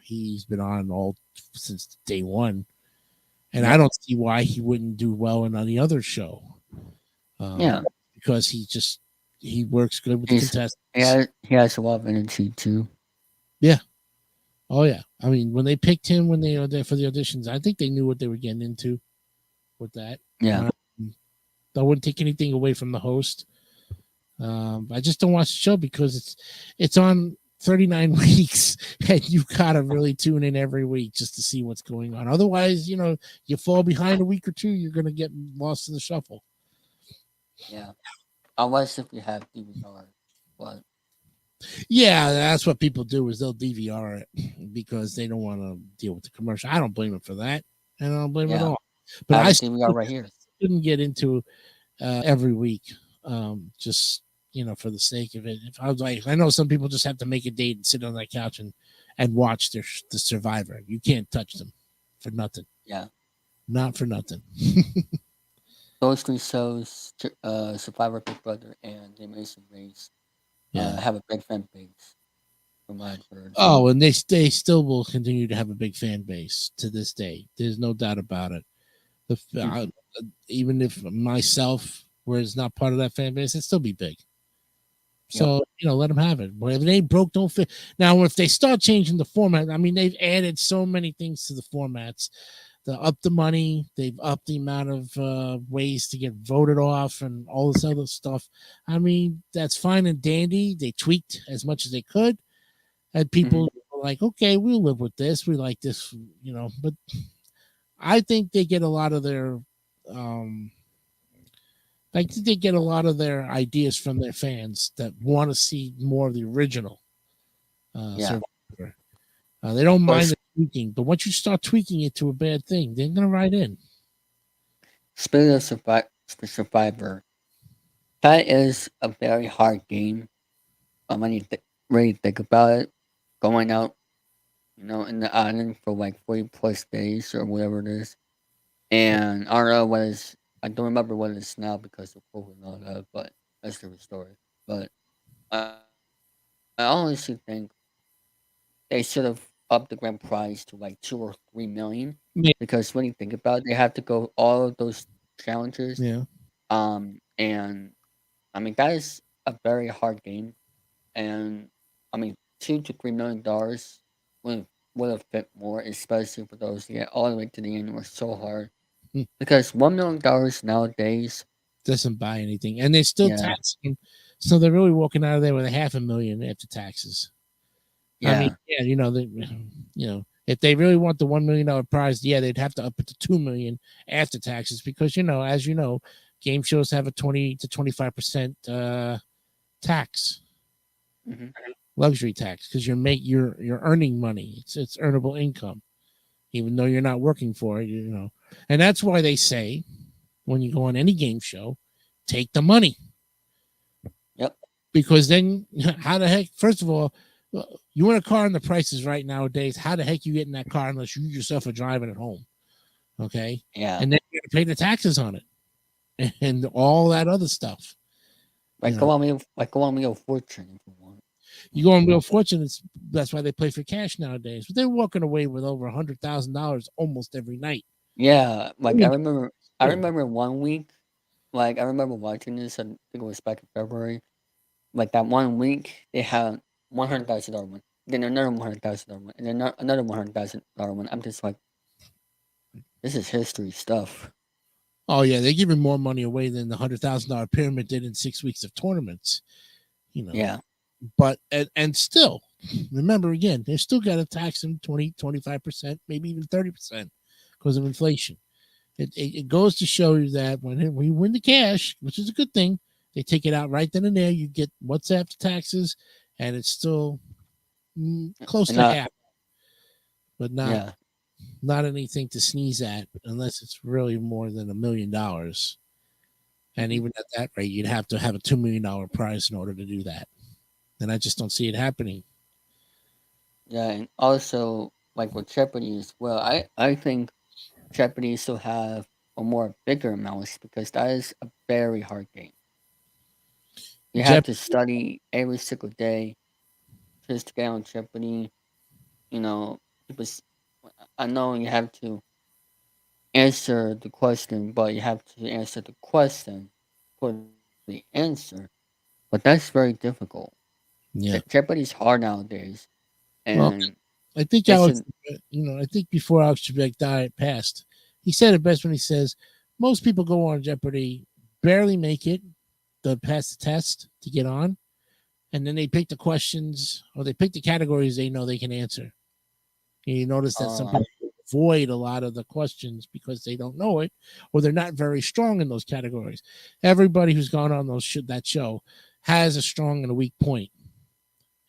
He's been on all since day one, and I Yep. don't see why he wouldn't do well in any other show. Yeah. Because he works good with the He's contestants. he has a lot of energy too. Yeah. Oh yeah. I mean, when they picked him when they were there for the auditions, I think they knew what they were getting into with that. Yeah. I wouldn't take anything away from the host. I just don't watch the show because it's on 39 weeks, and you gotta really tune in every week just to see what's going on. Otherwise, you fall behind a week or two, you're gonna get lost in the shuffle. Yeah. Unless if you have DVR, but Yeah, that's what people do is they'll DVR it because they don't want to deal with the commercial. I don't blame them for that, and I don't blame them at yeah, all. I But have I a still DVR right here. couldn't get into every week, just for the sake of it. If I was like, I know some people just have to make a date and sit on that couch and watch the Survivor. You can't touch them for nothing. Yeah. Not for nothing. Those three shows, Survivor, Big Brother, and The Amazing Race, Yeah. have a big fan base, from what I've heard. Oh, and they still will continue to have a big fan base to this day. There's no doubt about it. Even if myself was not part of that fan base, it'd still be big. So let them have it. But if it ain't broke, don't fit. Now, if they start changing the format, I mean, they've added so many things to the formats. They up the money, they've upped the amount of ways to get voted off, and all this other stuff. I mean, that's fine and dandy. They tweaked as much as they could, and people were like, "Okay, we'll live with this. We like this," But I think they get a lot of their I think they get a lot of their ideas from their fans that want to see more of the original Survivor. They don't mind the tweaking, but once you start tweaking it to a bad thing, they're going to write in. Speaking of Survivor, that is a very hard game. When you really think about it, going out, in the island for like 40+ days or whatever it is. And I don't know I don't remember what it is now because of COVID and all that, but that's a different story. But I honestly think they should have upped the grand prize to like 2 or 3 million, Yeah. because when you think about it, they have to go all of those challenges. Yeah. And I mean that is a very hard game, and I mean $2 to $3 would have fit more, especially for those to get all the way to the end. It was so hard because $1 million nowadays. Doesn't buy anything, and they're still Yeah, taxing, so they're really walking out of there with $500,000 after taxes. I mean, yeah, yeah, If they really want the $1 million prize, yeah, they'd have to up it to $2 million after taxes because as you know, game shows have a 20 to 25% tax, Hmm. luxury tax, because you're earning money. It's earnable income, even though you're not working for it. And that's why they say when you go on any game show, take the money. Yep. Because then how the heck, first of all, you want a car and the prices right nowadays, how the heck you get in that car unless you yourself are driving at home? Okay. Yeah. And then you got to pay the taxes on it and all that other stuff. Like go on Wheel of Fortune if you want. You go on Real Fortune, that's why they play for cash nowadays. But they're walking away with over $100,000 almost every night. Yeah, I like mean, I still, remember one week, like I remember watching this. I think it was back in February. Like that one week, they had $100,000 one, then another $100,000 one, and then another $100,000 one. I'm just like, this is history stuff. oh yeah, they're giving more money away than the $100,000 pyramid did in 6 weeks of tournaments. You know, Yeah, but and still, remember again, they still got to tax them 20-25%, maybe even 30% because of inflation. It goes to show you that when you win the cash, which is a good thing, they take it out right then and there. You get what's after taxes, and it's still close and to not half, but not yeah, not anything to sneeze at unless it's really more than $1 million. And hmm even at that rate, you'd have to have a $2 million prize in order to do that. And I just don't see it happening. yeah, and also like with Jeopardy as well. I think Jeopardy still have a more bigger amounts because that is a very hard game. You have Jeff, to study every single day just to get on Jeopardy. You know, because I know you have to answer the question, but you have to answer the question for the answer. But that's very difficult. yeah. Jeopardy's hard nowadays, Well, and I think it's Alex, a I think before Alex Trebek died, passed, he said it best when he says, most people go on Jeopardy, barely make it to pass the test to get on, and then they pick the questions or they pick the categories they know they can answer. And you notice that some uh, people avoid a lot of the questions because they don't know it or they're not very strong in those categories. Everybody who's gone on that show has a strong and a weak point,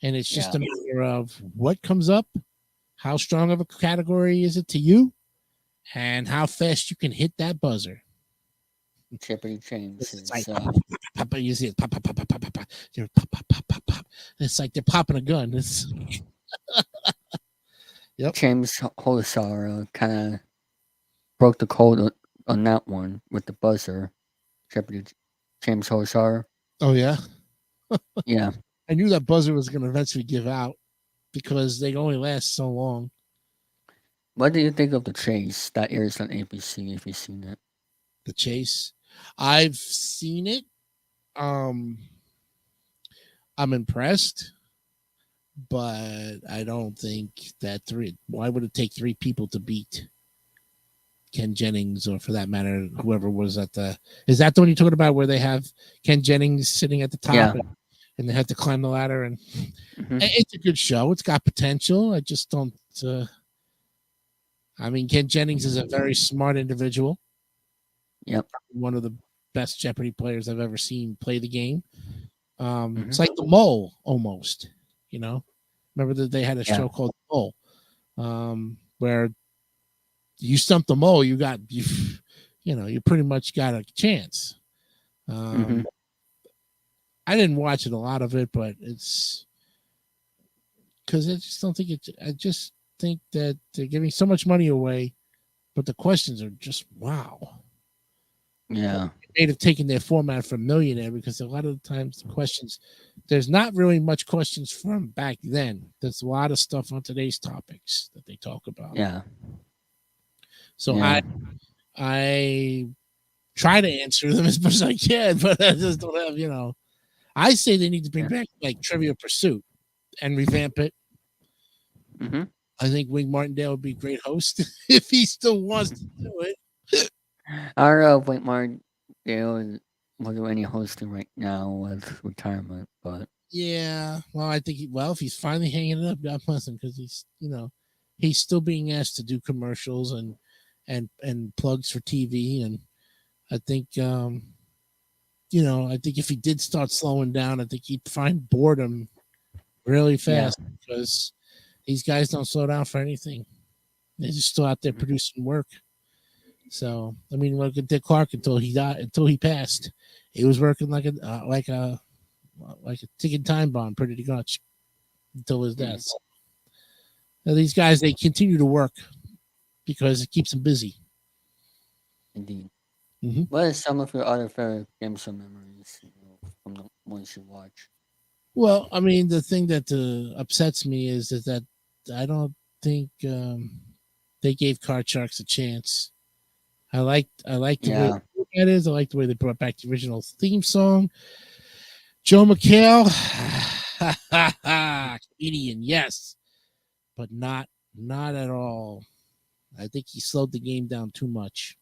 and it's just yeah, a matter of what comes up, how strong of a category is it to you, and how fast you can hit that buzzer. Jeopardy James It's like is pop, pop, pop, pop, pop, you see it pop, pop, pop, pop, pop, pop, pop, pop, pop, pop, pop, pop. It's like they're popping a gun. It's yep. James Holosara kind of broke the code on that one with the buzzer. Jeopardy James Holosara, Oh yeah, yeah. I knew that buzzer was going to eventually give out because they only last so long. What do you think of the chase that airs on ABC? If you've seen it, The chase, I've seen it. Um, I'm impressed, but I don't think that three. Why would it take three people to beat Ken Jennings, or for that matter, whoever was at the? Is that the one you're talking about, where they have Ken Jennings sitting at the top yeah. and they have to climb the ladder? And Hmm. it's a good show. It's got potential. I just don't. I mean, Ken Jennings is a very smart individual. Yep. One of the best Jeopardy players I've ever seen play the game. Hmm. It's like the mole almost. You know, remember that they had a Yeah. show called The Mole, where you stump the mole, you pretty much got a chance. Hmm. Um, I didn't watch it a lot of it, but it's because I just don't think it. I just think that they're giving so much money away, but the questions are just wow. Yeah. They'd have taken their format from Millionaire because a lot of the times the questions, there's not really much questions from back then. There's a lot of stuff on today's topics that they talk about. Yeah. So Yeah. I try to answer them as much as I can, but I just don't have. I say they need to bring Yeah. back like Trivia Pursuit and revamp it. Hmm. I think Wing Martindale would be a great host if he still wants to do it. I don't know if Wait Martin will do any hosting right now with retirement, but Yeah, well, I think if he's finally hanging it up, God bless him, because he's still being asked to do commercials and plugs for TV. And I think I think if he did start slowing down, I think he'd find boredom really Yeah. fast because these guys don't slow down for anything. They're just still out there Mhm. producing work. So I mean, look at Dick Clark until he died, until he passed. He was working like a ticking time bomb, pretty much until his Mhm. death. Now, these guys they continue to work because it keeps them busy. Indeed. Hmm. What are some of your other favorite game show memories? From the ones you watch? Well, I mean, the thing that upsets me is that I don't think they gave Card Sharks a chance. I like the way Yeah. that is. I like the way they brought back the original theme song. Joe McHale, comedian, yes, but not at all. I think he slowed the game down too much.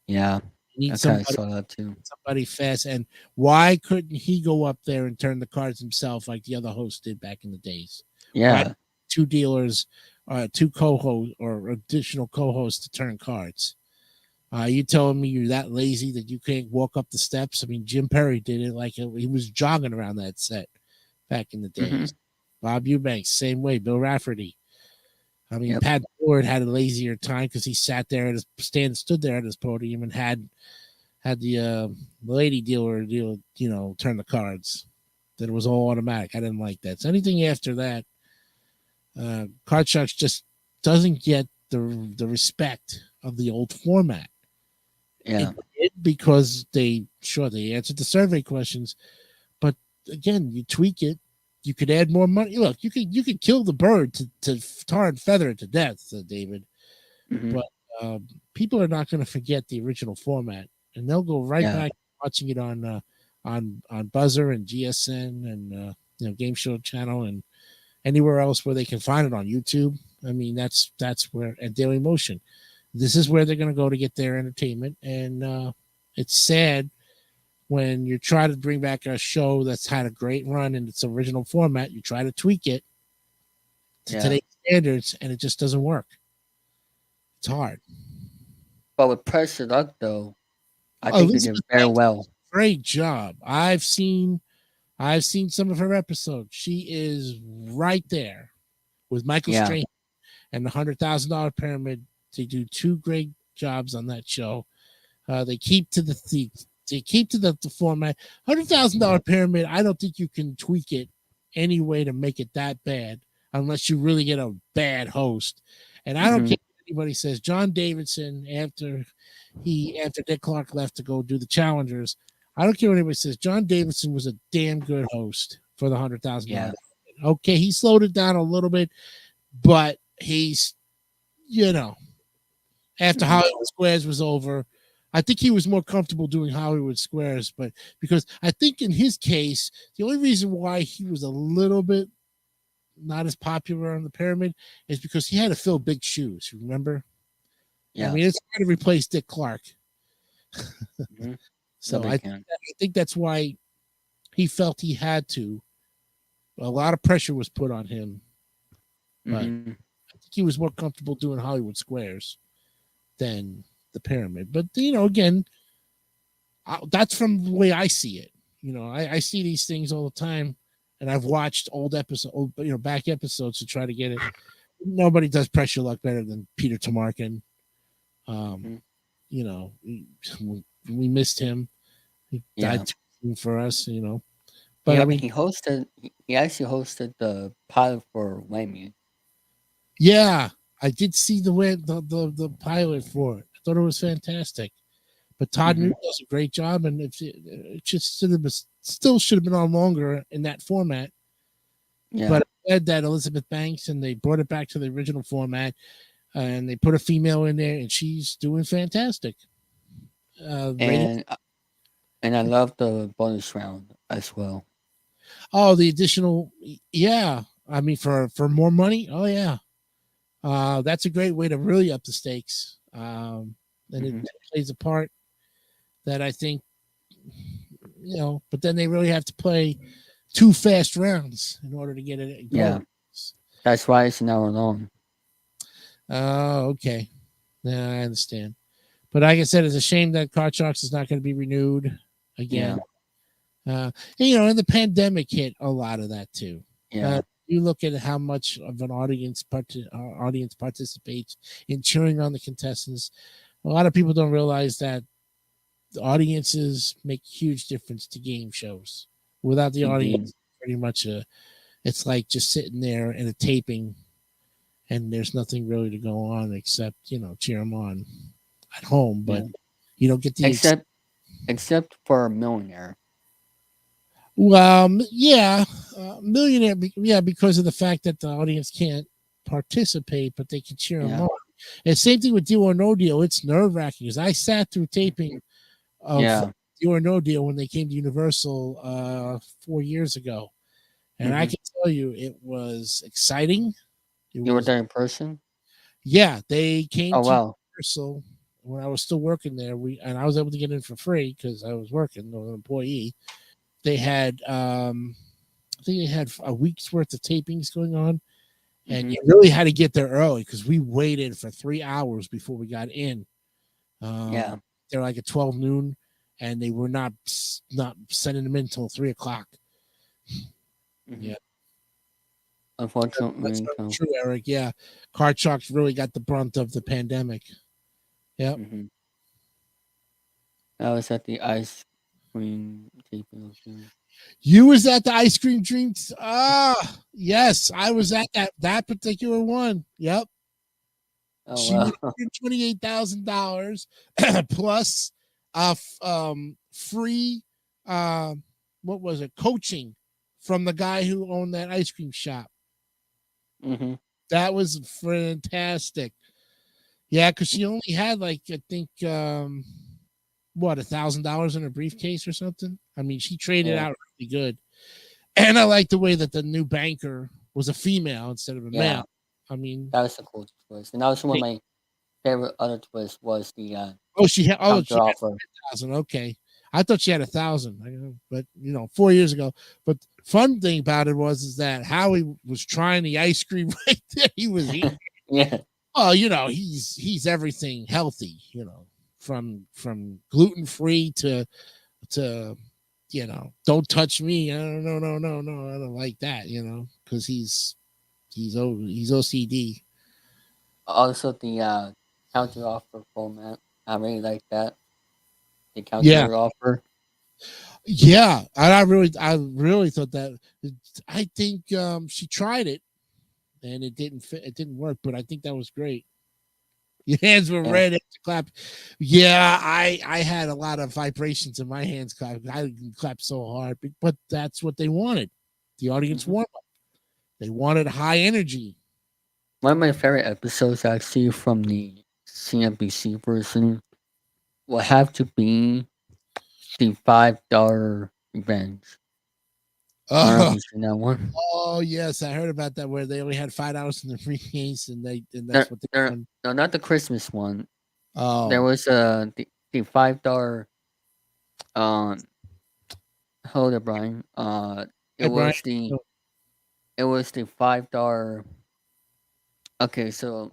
Yeah. You need I kind of somebody saw that too. somebody fast. And why couldn't he go up there and turn the cards himself like the other hosts did back in the days? Why Yeah. two dealers, two co-hosts or additional co-hosts to turn cards? You telling me you're that lazy that you can't walk up the steps? I mean, Jim Perry did it like he was jogging around that set back in the Hmm. days. Bob Eubanks, same way. Bill Rafferty. I mean, Yep. Pat Ford had a lazier time because he sat there at his stood there at his podium and had the lady dealer turn the cards. That it was all automatic. I didn't like that. So anything after that, Card Sharks just doesn't get the respect of the old format. It Yeah. did because they answered the survey questions, but again, you tweak it. You could add more money. Look, you could kill the bird to tar and feather it to death, David. Hmm. But people are not going to forget the original format, and they'll go right Yeah. back watching it on Buzzer and GSN and Game Show channel and anywhere else where they can find it on YouTube. I mean, that's where at Daily Motion. This is where they're going to go to get their entertainment, and it's sad when you try to bring back a show that's had a great run in its original format. You try to tweak it to Yeah. today's standards, and it just doesn't work. It's hard. But with Pressure Luck, though, I think they did Elizabeth very Banks well. does a great job. I've seen some of her episodes. She is right there with Michael Yeah. Strahan and the $100,000 Pyramid. They do two great jobs on that show. They keep to the format. $100,000 Pyramid. I don't think you can tweak it any way to make it that bad unless you really get a bad host. And I don't Hmm. care what anybody says. John Davidson after Dick Clark left to go do the Challengers. I don't care what anybody says. John Davidson was a damn good host for the $100,000. Yeah. Okay, he slowed it down a little bit, but he's you know after Hmm. Hollywood Squares was over, I think he was more comfortable doing Hollywood Squares. But because I think in his case, the only reason why he was a little bit not as popular on the Pyramid is because he had to fill big shoes. Remember? I Yeah. mean, it's hard to replace Dick Clark. Hmm. So Nobody can. I think that's why he felt he had to. A lot of pressure was put on him, but Hmm. I think he was more comfortable doing Hollywood Squares than the Pyramid. But again, that's from the way I see it. I see these things all the time, and I've watched back episodes to try to get it. Nobody does Pressure Luck better than Peter Tomarkin. Um, Hmm. we missed him. He Yeah. died too soon for us. But I He mean, he hosted. He actually hosted the pilot for Wayme. yeah, I did see the pilot for it. I thought it was fantastic. But Todd Hmm. Newton does a great job, and it just still should have been on longer in that format. Yeah. But I read that Elizabeth Banks, and they brought it back to the original format, and they put a female in there, and she's doing fantastic. Ratings. And and I love the bonus round as well. Oh, the additional, yeah. I mean, for more money, oh yeah. That's a great way to really up the stakes. And it Hmm. plays a part that I think but then they really have to play two fast rounds in order to get it Yeah. going. That's why it's an hour long. Oh, okay. Yeah, I understand. But like I said, it's a shame that Card Sharks is not going to be renewed again. Yeah, And the pandemic hit a lot of that too. yeah, You look at how much of an audience participates in cheering on the contestants. A lot of people don't realize that the audiences make huge difference to game shows. Without the indeed. audience, pretty much it's like just sitting there in a taping, and there's nothing really to go on except cheer them on at home. But Yeah, you don't get the except except for a millionaire. yeah, millionaire. Yeah, because of the fact that the audience can't participate, but they can cheer them Yeah, on. And same thing with Deal or No Deal. It's nerve wracking because I sat through taping of yeah. Deal or No Deal when they came to Universal 4 years ago, and I Hmm. can tell you it was exciting. It You were was there in person? Yeah, they came Oh to wow. Universal when I was still working there. I was able to get in for free because I was working, or an employee. They had I think they had a week's worth of tapings going on, and Hmm. you really had to get there early because we waited for 3 hours before we got in. Yeah. They're like at 12 noon, and they were not sending them in until 3 o'clock. Hmm. Yeah, that's Unfortunately, very so. true, Eric. Yeah, Card Sharks really got the brunt of the pandemic. Yep. Hmm. I was at the ice cream taping of things. You was at the ice cream drinks. Yes, I was at that particular one. Yep. Oh She won wow. $128,000 plus free uh what was it, coaching from the guy who owned that ice cream shop. Hmm. That was fantastic. Yeah, because she only had like I think what, $1,000 in her briefcase or something. I mean, she traded Yeah. out really good. And I like the way that the new banker was a female instead of a Yeah. male. I mean, That was a cool twist, and that was one of they, my favorite other twists was the she counter had offer. 1,000. Okay, I thought she had 1,000, but 4 years ago. But fun thing about it was is that Howie was trying the ice cream right there. Yeah. He's everything healthy. From gluten free to don't touch me. I don't no no no no. I don't like that. Because he's OCD. Also, the counter offer format. I really like that. The Yeah, counter offer. yeah. And I really thought that. I think she tried it and it didn't fit. It didn't work. But I think that was great. Your hands were Yeah. red after clap. Yeah, I had a lot of vibrations in my hands clap. I didn't clap so hard, but that's what they wanted. The audience Hmm. warm up. They wanted high energy. One of my favorite episodes, actually, from the CNBC version, will have to be the $5 revenge. I don't know if Oh, you've seen that one. oh yes, I heard about that where they only had $5 in the briefcase and No, that's what they no, won. no, not the Christmas one. There Oh, was the $5. Um, hold it, Brian. It hey Brian. was the $5. Okay, so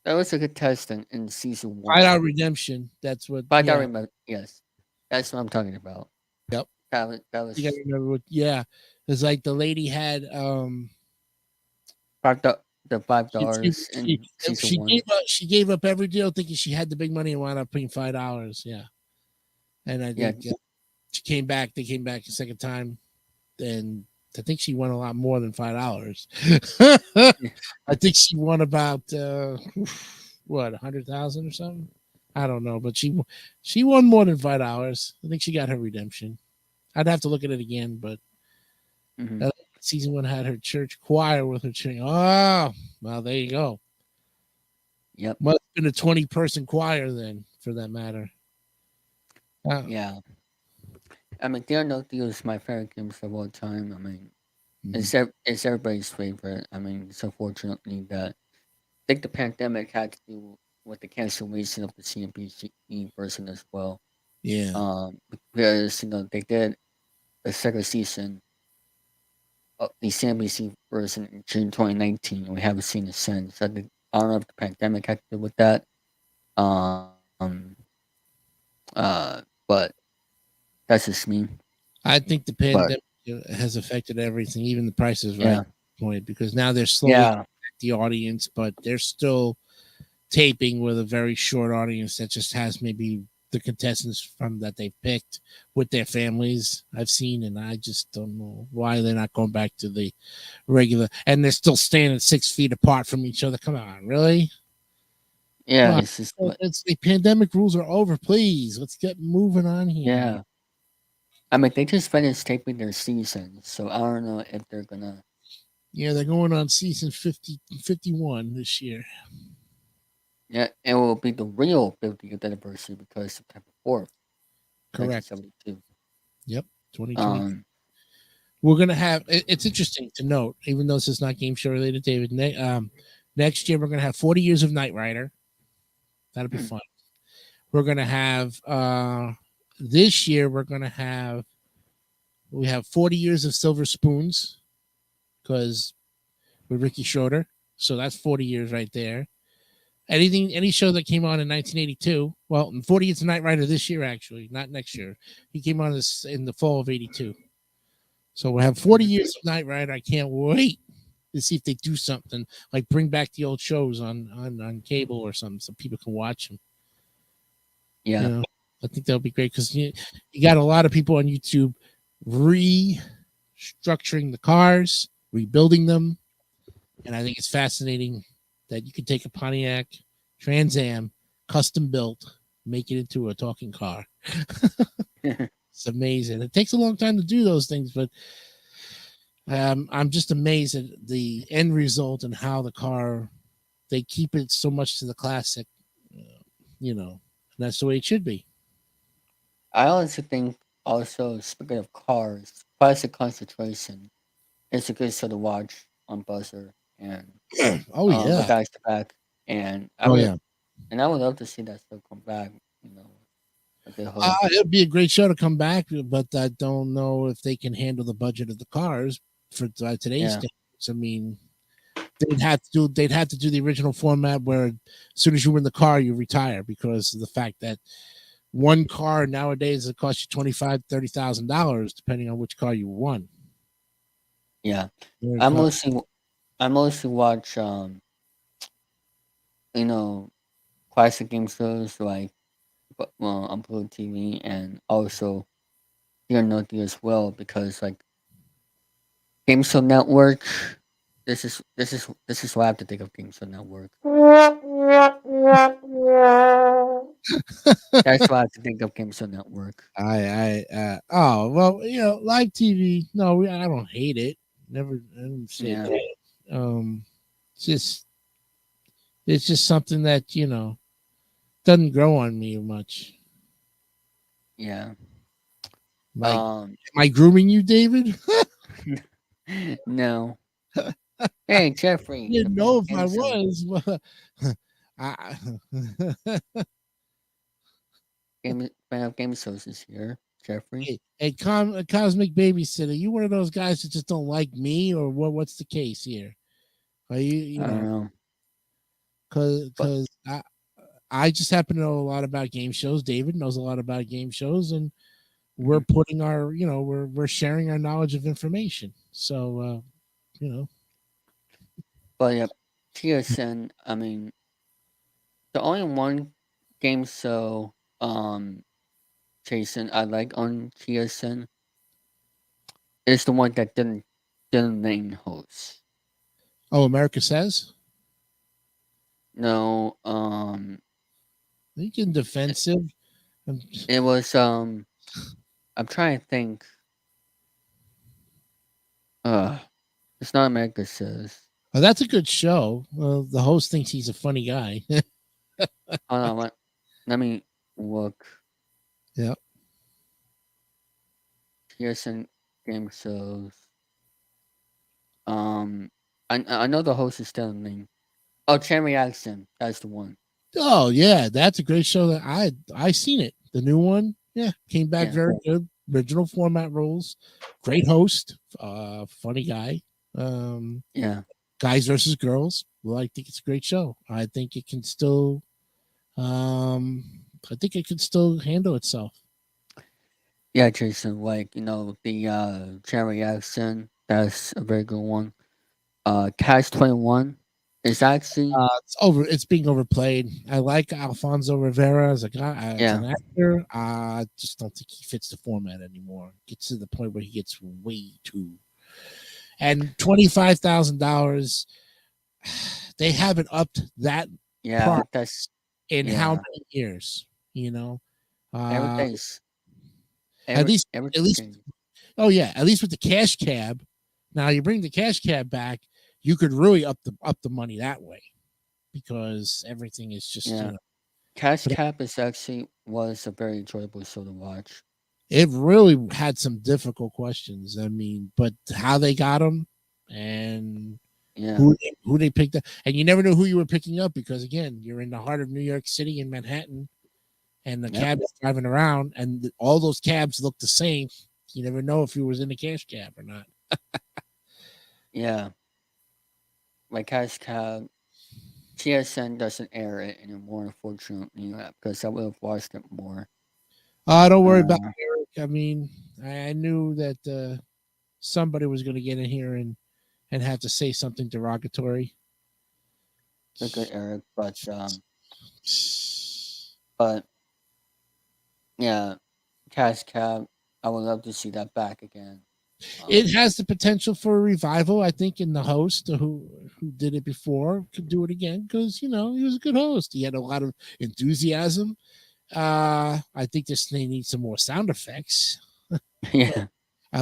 that was a contestant in season $5 one. redemption. That's what. $5 Yeah. remote. Yes, that's what I'm talking about. Yep. That You gotta was remember what. Yeah, it's like the lady had. $5. The five She she dollars she, in season gave one. up. She gave up every deal thinking she had the big money and wound up paying $5. Yeah, and I Yeah. think she came back. They came back a second time, and I think she won a lot more than $5. I think she won about what, 100,000 or something. I don't know, but she won more than $5. I think she got her redemption. I'd have to look at it again, but Hmm. uh, season one had her church choir with her cheering. Oh, well, there you go. Yep. Must have been a 20-person choir then, for that matter. Uh, Yeah. I mean, Dear No Deal is my favorite games of all time. I mean, mhm. it's everybody's favorite. I mean, it's unfortunately that I think the pandemic had to do with the cancellation of the CNBC version as well. Yeah. Because they did the second season of the CNBC version in June 2019, and we haven't seen it since. I don't know if the pandemic had to do with that. Um, but that's just me. I think the But pandemic has affected everything, even the prices right yeah, point, because now they're slowly yeah, the audience, but they're still taping with a very short audience that just has maybe the contestants from that they've picked with their families. I've seen, and I just don't know why they're not going back to the regular, and they're still standing 6 feet apart from each other. Come on, really? yeah. Come on. It's just like It's the pandemic rules are over. Please, let's get moving on here. yeah. I mean, they just finished taping their season, so I don't know if they're gonna. Yeah, they're going on season 50, 51 this year. Yeah, it will be the real 50th anniversary because September 4th, Correct. 1972. Yep. 2020. Um, We're gonna have. It's interesting to note, even though this is not game show related, David. Next year we're gonna have 40 years of Knight Rider. That'll be fun. We're gonna have this year. We have 40 years of Silver Spoons because with Ricky Schroeder. So that's 40 years right there. Any show that came on in 1982. Well, 40 years of Knight Rider this year, actually, not next year. He came on this in the fall of '82. So we'll have 40 years of Knight Rider. I can't wait to see if they do something like bring back the old shows on cable or something so people can watch them. You yeah, know, I think that'll be great because you got a lot of people on YouTube restructuring the cars, rebuilding them, and I think it's fascinating that you can take a Pontiac Trans Am, custom built, make it into a talking car. It's amazing. It takes a long time to do those things, but I'm just amazed at the end result and how the car they keep it so much to the classic, and that's the way it should be. I also think also speaking of cars, classic concentration is a good show to watch on Buzzer and Oh the yeah, guys to back, and oh yeah. I would love to see that show come back. A good host. It'd be a great show to come back, but I don't know if they can handle the budget of the cars for today's Yeah, standards. I mean, they'd have to do the original format where as soon as you win the car, you retire because of the fact that one car nowadays it costs you $25,000-$30,000 depending on which car you won. yeah. Where it I costs- mostly I mostly watch you know classic game shows like on Blue TV and also here Note as well because like Game Show Network. This is why I have to think of Game Show Network. That's why I have to think of Game Show Network. oh well, live TV. No, I don't hate it. Never, I didn't say Yeah, that. It's just it's just something that doesn't grow on me much. yeah. Like, Um, am I grooming you, David? no. Hey, Jeffrey, the Didn't fan know of if I Game Show. was. I, Fan of Game Shows is here, Jeffrey. a cosmic babysitter. You one of those guys that just don't like me, or what? What's the case here? Are you, I don't know, but because I just happen to know a lot about game shows. David knows a lot about game shows, and we're mhm. putting our, we're sharing our knowledge of information. So, you know, But yeah, TSN. I mean, the only one game show, Jason, I like on TSN is the one that didn't name host. oh, America Says. No, Thinking defensive. Um, it was I'm trying to think. Uh, it's not America Says. Oh, that's a good show. The host thinks he's a funny guy. Hold on, let me look. Yeah. TSN game shows. Um, I know the host is still named. Oh, Chain Reaction. That's the one. Oh yeah, that's a great show. That I seen it. The new one. Yeah, came back Yeah, very good. Original format rules. Great host. Funny guy. yeah, Guys versus girls. well, I think it's a great show. I think it can still, I think it can still handle itself. Yeah, Jason, the Jerry accent, that's a very good one. Catch 21 is actually, It's over. It's being overplayed. I like Alfonso Rivera as a guy, as yeah, an actor. I just don't think he fits the format anymore. Gets to the point where he gets way too. And $25,000, they haven't upped that yeah, price in how yeah, many years? You know, uh, everything's, at least, at everything's least, changing. oh yeah, at least with the cash cab. Now you bring the cash cab back, you could really up the money that way because everything is just Yeah. you know. Cash But Cap is actually was a very enjoyable show to watch. it really had some difficult questions. I mean, but how they got them and Yeah. who they picked up, and you never knew who you were picking up because again, you're in the heart of New York City in Manhattan, and the Yep. cab is driving around, and all those cabs look the same. You never know if he was in a cash cab or not. Yeah. Like Cash Cab, TSN doesn't air it anymore, unfortunately, because I would have watched it more. Don't worry about Uh, Eric. I mean, I knew that somebody was going to get in here and have to say something derogatory. a good Eric, but yeah, Cash Cab, I would love to see that back again. It Um, has the potential for a revival. I think in the host who did it before could do it again because he was a good host. He had a lot of enthusiasm. I think this thing needs some more sound effects. yeah,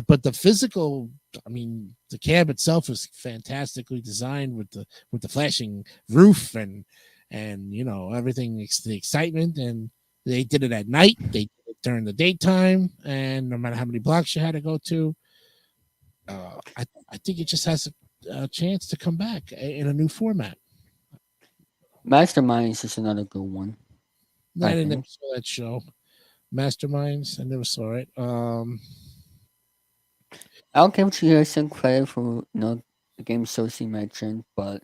But the physical, I mean, the cab itself is fantastically designed with the flashing roof and everything, the excitement, and they did it at night. They did it during the daytime, and no matter how many blocks you had to go to, I think it just has a chance to come back in a new format. Masterminds is another good one. I I didn't never think. saw that show. Masterminds, I never saw it. I'll give TSN credit for the game shows he mentioned, but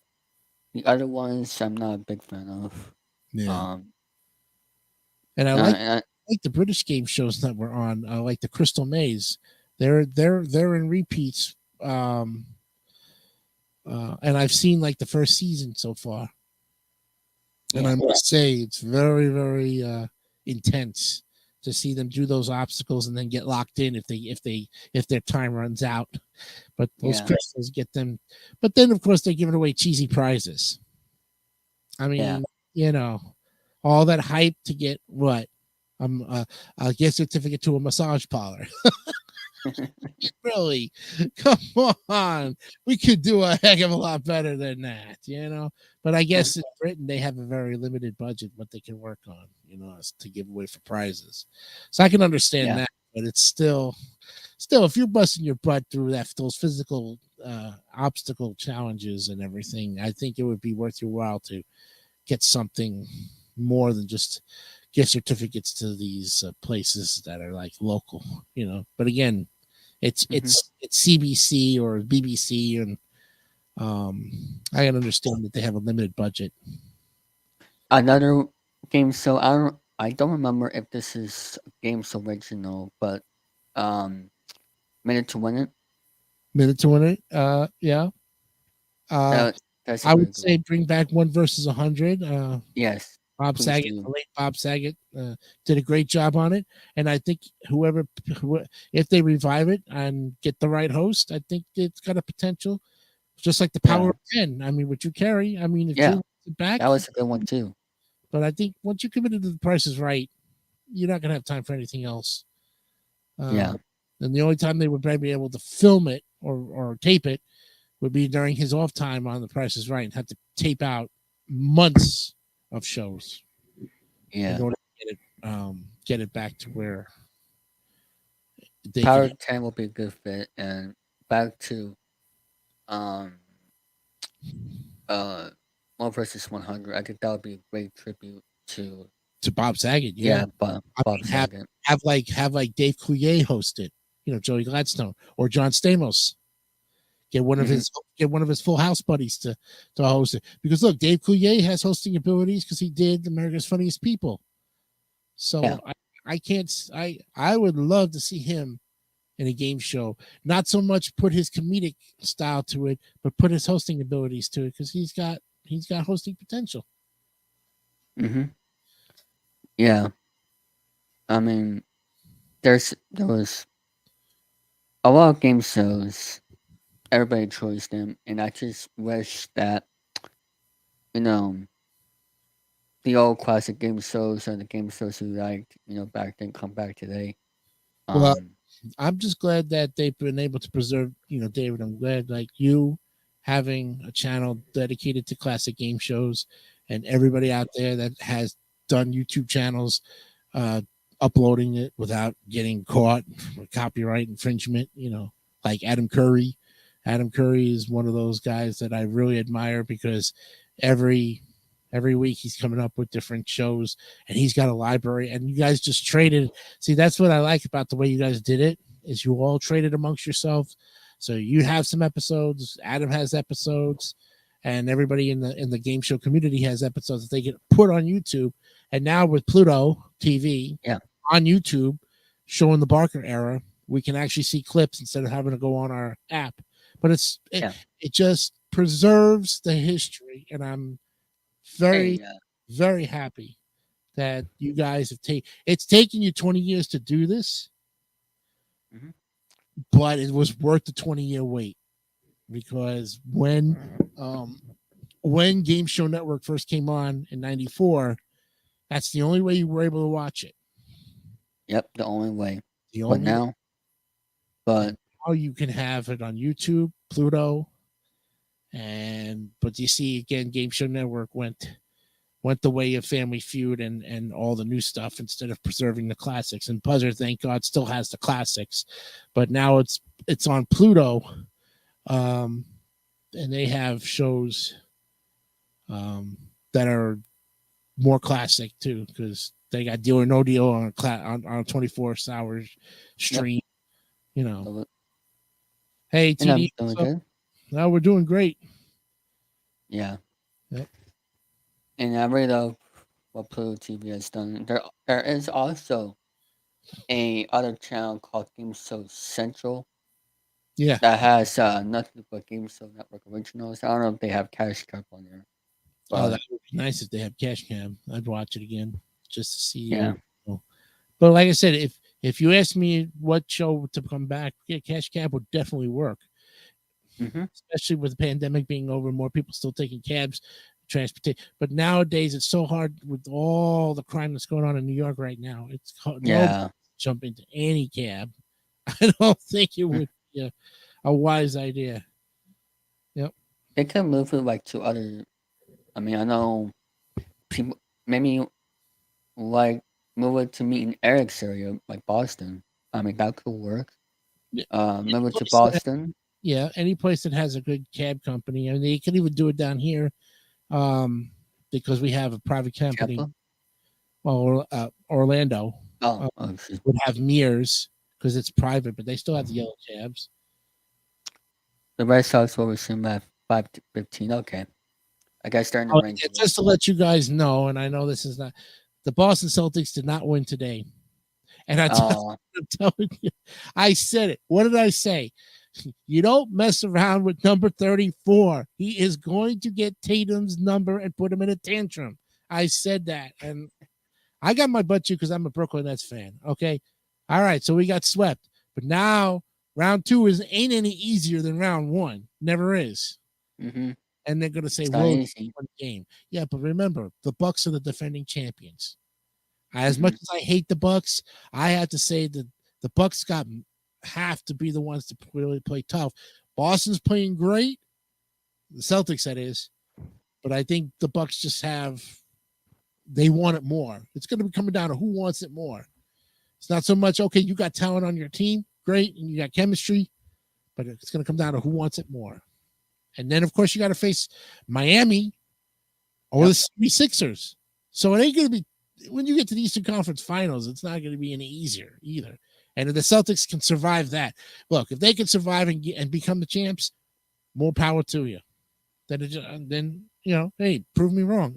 the other ones I'm not a big fan of. Yeah, Um, and I and I, like the British game shows that were on, like the Crystal Maze. They're in repeats, and I've seen like the first season so far, and yeah, I must say it's very very intense to see them do those obstacles and then get locked in if their time runs out. But those yeah, crystals get them. But then of course they're giving away cheesy prizes. I yeah, mean, you know, all that hype to get what? A gift certificate to a massage parlor. Really? Come on. We could do a heck of a lot better than that. But I guess in Britain they have a very limited budget what they can work on, to give away for prizes. So I can understand yeah. that, but it's still if you're busting your butt through those physical obstacle challenges and everything, I think it would be worth your while to get something more than just gift certificates to these places that are like local. But again, it's Hmm. it's it's CBC or BBC, and I can understand that they have a limited budget. Another game. So I don't remember if this is a game's original, but um, Minute to Win It. Minute to win it, yeah. Uh, That's a I very would good say one. bring back One versus 100. Yes, Bob please Saget, do. the late Bob Saget, did a great job on it, and I think if they revive it and get the right host, I think it's got a potential. Just like the Power Yeah, of 10. I mean, with Drew Carey, I mean, if Drew yeah, wants it back, that was a good one too. but I think once you committed to the Price is Right, you're not going to have time for anything else. Yeah, Uh, and the only time they would probably be able to film it or tape it would be during his off time on the Price is Right and have to tape out months of shows in yeah. order to get it back to where they Power can. of 10 will be a good fit, and back to um uh 1 versus 100. I think that would be a great tribute to, To Bob Saget, yeah. yeah, I Bob mean, have Saget. have like Dave Coulier host it, Joey Gladstone or John Stamos. Get one of Mhm. his Full House buddies to host it. Because look, Dave Coulier has hosting abilities because he did America's Funniest People. Yeah. So I can't I would love to see him in a game show. Not so much put his comedic style to it, but put his hosting abilities to it because he's got hosting potential. Mhm. Yeah. I mean, there was a lot of game shows. Everybody chose them, and I just wish that you know the old classic game shows and the game shows we liked, back then come back today. Well, Um. I'm just glad that they've been able to preserve, David. I'm glad like you having a channel dedicated to classic game shows and everybody out there that has done YouTube channels uh uploading it without getting caught for copyright infringement, like Adam Curry. Adam Curry is one of those guys that I really admire because every every week he's coming up with different shows and he's got a library and you guys just traded. See, that's what I like about the way you guys did it is you all traded amongst yourself. So you have some episodes, Adam has episodes, and everybody in the game show community has episodes that they get put on YouTube. And now with Pluto TV Yeah. on YouTube showing the Barker era, we can actually see clips instead of having to go on our app. But Yeah. it just preserves the history, and I'm Hey. very Yeah. very happy that you guys have taken. It's taken you 20 years to do this, Mhm. but it was worth the 20-year wait because um, when Game Show Network first came on in '94, that's the only way you were able to watch it. Yep. The only way. The But only way. now, And but now you can have it on YouTube, Pluto, and but you see again, Game Show Network went the way of Family Feud and all the new stuff instead of preserving the classics. And Buzzer, thank God, still has the classics, but now it's on Pluto, um, and they have shows that are more classic too because they got Deal or No Deal on 24 hour yep. stream. You know, So, hey and I'm TD, doing what's up? good. Now we're doing great. Yeah. Yep. And I really love what Pluto TV has done. There is also a other channel called GameShows Central Yeah. that has nothing but GameShow Network originals. I don't know if they have Cash Cup on there, Oh, that but would be nice if they have Cash Cam. I'd watch it again just to see the yeah. old. But like I said, if you ask me what show to come back, yeah, Cash Cab would definitely work, Hmm. especially with the pandemic being over, more people still taking cabs, transportation. But nowadays, it's so hard with all the crime that's going on in New York right now. It's nobody Yeah. jump into any cab. I don't think it would be a wise idea. Yep. They could move it like to other. I mean, I know people maybe like move it to meet in Eric's area, like Boston. I mean, that could work. Yeah. Move it to Place that- Boston. yeah, any place that has a good cab company, I mean, they could even do it down here, um, because we have a private company. Tampa. Well, Orlando Oh, uh, oh, shit. would have mirrors because it's private, but they still have the yellow cabs. The Red Sox will resume at 5:15. Okay, I guess they're in the Oh, range yeah, of it. just to let you guys know, and I know this is not the Boston Celtics did not win today, and Oh, I'm telling you, I said it. What did I say? You don't mess around with number 34. He is going to get Tatum's number and put him in a tantrum. I said that, and I got my butt chewed because I'm a Brooklyn Nets fan. Okay, all right, so we got swept, but now round two ain't any easier than round one. Never is. mm-hmm. And they're gonna say It's not road easy. one game. Yeah, but remember, the Bucks are the defending champions. As Mm-hmm. much as I hate the Bucks, I have to say that the Bucks have to be the ones to really play tough. Boston's playing great, the Celtics that is, but I think the Bucks just they want it more. It's going to be coming down to who wants it more. It's not so much okay, you got talent on your team, great, and you got chemistry, but it's going to come down to who wants it more. And then of course you got to face Miami or Yep. the 76ers. So it ain't going to be when you get to the Eastern Conference Finals, it's not going to be any easier either. And if the Celtics can survive that, look, if they can survive and become the champs, more power to you. Then hey, prove me wrong.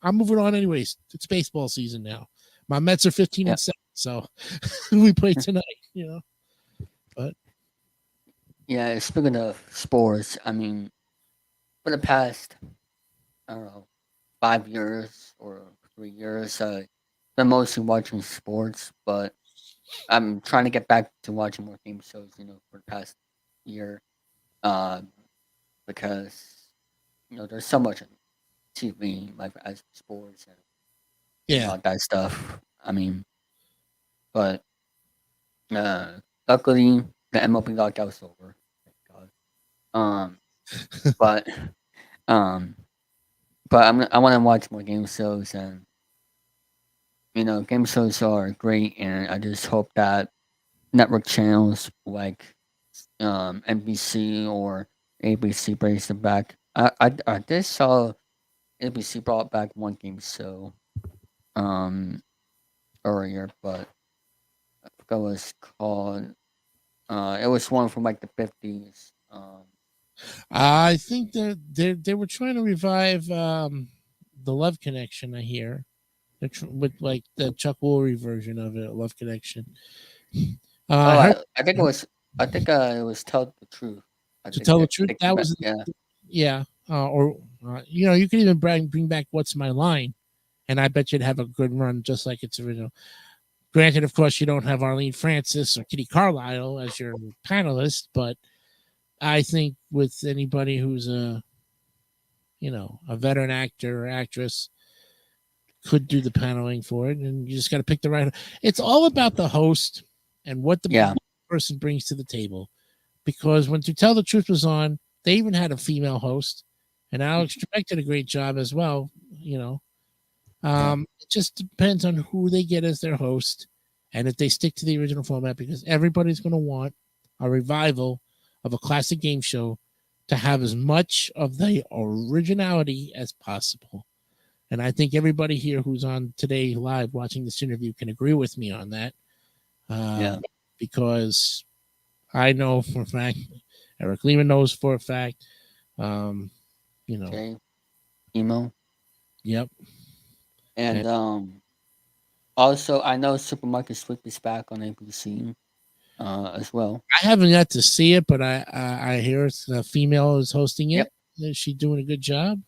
I'm moving on anyways. It's baseball season now. My Mets are 15 Yeah, and 7, so we play tonight. But yeah. Speaking of sports, I mean, for the past, I don't know, 5 years or 3 years, been mostly watching sports, but I'm trying to get back to watching more game shows. For the past year, uh, because there's so much on TV, like as sports and yeah, all that stuff. I mean, but uh, luckily the MLB lockout's over. Thank God. Um, but um, I want to watch more game shows, and game shows are great, and I just hope that network channels like NBC or ABC brings them back. I did saw ABC brought back one game show um earlier, but I forgot what it's called. It was one from like the 50s. I think that they were trying to revive the Love Connection. I hear with like the Chuck Woolery version of it, Love Connection. I Oh, heard I think it was Tell the Truth. I to think tell the that truth, they came that back. was Yeah, yeah. Or you could even bring back What's My Line, and I bet you'd have a good run just like its original. Granted, of course, you don't have Arlene Francis or Kitty Carlisle as your panelist, but I think with anybody who's a veteran actor or actress could do the paneling for it, and you just got to pick the right. It's all about the host and what the yeah, person brings to the table. Because when To Tell the Truth was on, they even had a female host, and Alex Trebek did a great job as well. yeah, It just depends on who they get as their host, and if they stick to the original format, because everybody's going to want a revival of a classic game show to have as much of the originality as possible. And I think everybody here who's on today live watching this interview can agree with me on that. yeah. Because I know for a fact, Eric Lehman knows for a fact. Um, you know, Okay, emo, yep. and And also I know Supermarket Sweep is back on ABC as well. I haven't got to see it, but I hear it's a female is hosting Yep. it. Is she doing a good job?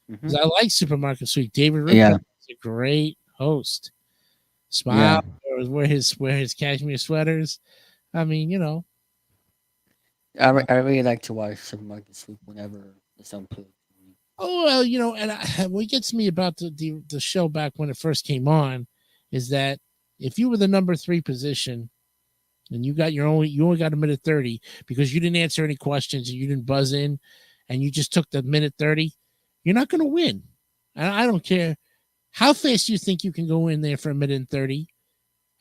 Hmm. Because I like Supermarket Sweep. David Rickham Yeah, is a great host. Smile, yeah. or wear his cashmere sweaters. I mean, I really like to watch Supermarket Sweep whenever it's on Pluto TV. oh well, and what gets me about the show back when it first came on is that if you were the number 3 position and you only got a minute 30 because you didn't answer any questions and you didn't buzz in and you just took the minute 30, you're not going to win. And I don't care how fast you think you can go in there for a minute and 30.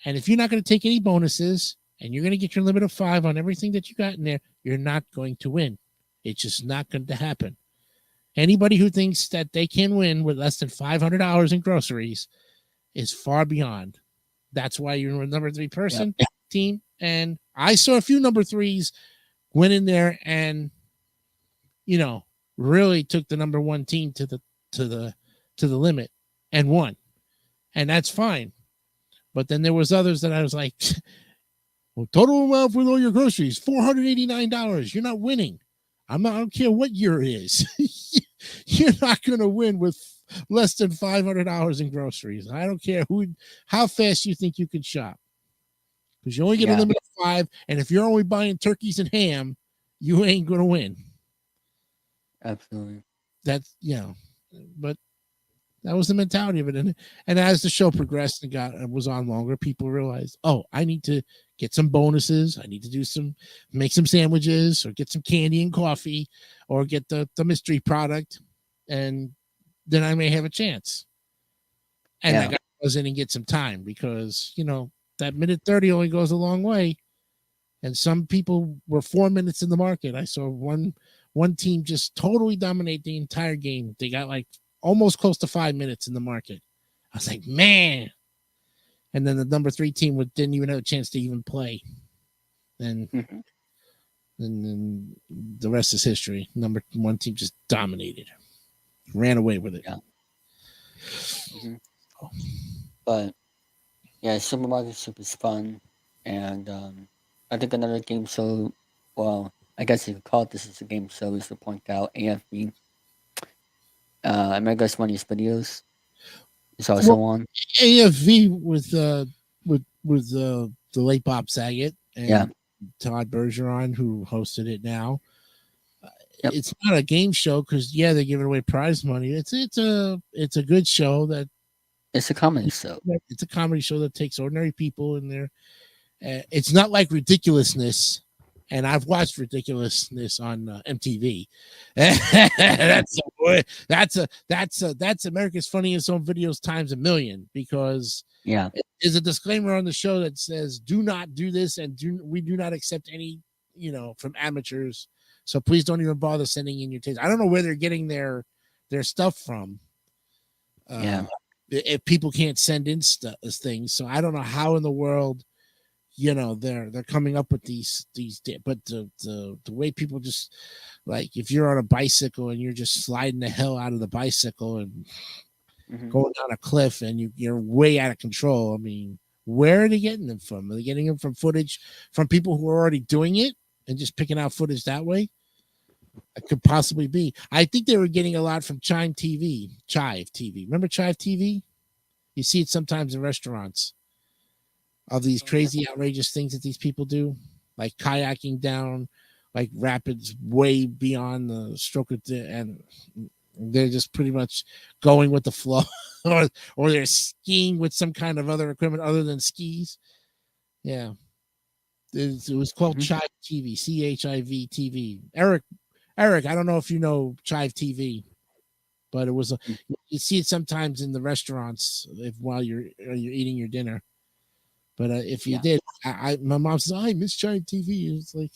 And if you're not going to take any bonuses and you're going to get your limit of 5 on everything that you got in there, you're not going to win. It's just not going to happen. Anybody who thinks that they can win with less than $500 in groceries is far beyond. That's why you're a number 3 Yep. person team. And I saw a few number 3s went in there and really took the number 1 team to the to the limit and won. And that's fine. But then there was others that I was like, well, total amount with all your groceries, $489. You're not winning. I don't care what year it is. You're not going to win with less than $500 in groceries. I don't care how fast you think you can shop, because you only get a Yeah, limit of 5. And if you're only buying turkeys and ham, you ain't going to win. absolutely. That's, but that was the mentality of it. And as the show progressed and was on longer, people realized, oh, I need to get some bonuses. I need to make some sandwiches or get some candy and coffee or get the mystery product. And then I may have a chance. And I Yeah, got to buzz in and get some time because, that minute 30 only goes a long way. And some people were 4 minutes in the market. I saw one team just totally dominate the entire game. They got like almost close to 5 minutes in the market. I was like, man. And then the number 3 team didn't even have a chance to even play. And hmm and then the rest is history. Number one team just dominated, ran away with it. Yeah. Hmm. But yeah, Super Mario Soup is fun, and I think another game show. Well, I guess you could call it this is a game show is to point out AFV, America's Funniest Videos is Well, also on. AFV with the late Bob Saget Yeah. and Todd Bergeron, who hosted it now. Yep. It's not a game show because yeah, they're giving away prize money. It's a good show that It's a comedy show. it's a comedy show that takes ordinary people in there. It's not like Ridiculousness, and I've watched Ridiculousness on MTV. That's America's Funniest Home Videos times a million because Yeah. there's a disclaimer on the show that says do not do this and we do not accept any from amateurs. So please don't even bother sending in your tapes. I don't know where they're getting their stuff from. Yeah. Uh, if people can't send in things, so I don't know how in the world they're coming up with these but the way people just like if you're on a bicycle and you're just sliding the hell out of the bicycle and Hmm. going down a cliff and you're way out of control. I mean, where are they getting them from? Are they getting them from footage from people who are already doing it and just picking out footage that way? It could possibly be. I think they were getting a lot from Chive TV. Remember Chive TV? You see it sometimes in restaurants of these crazy, outrageous things that these people do, like kayaking down like rapids way beyond the stroke of and they're just pretty much going with the flow, or they're skiing with some kind of other equipment other than skis. Yeah, it was called Hmm. Chive TV, CHIV TV. Eric, I don't know if you know Chive TV, but it was you see it sometimes in the restaurants if while you're eating your dinner. But if you Yeah. did, my mom says, "I miss Chive TV." It's like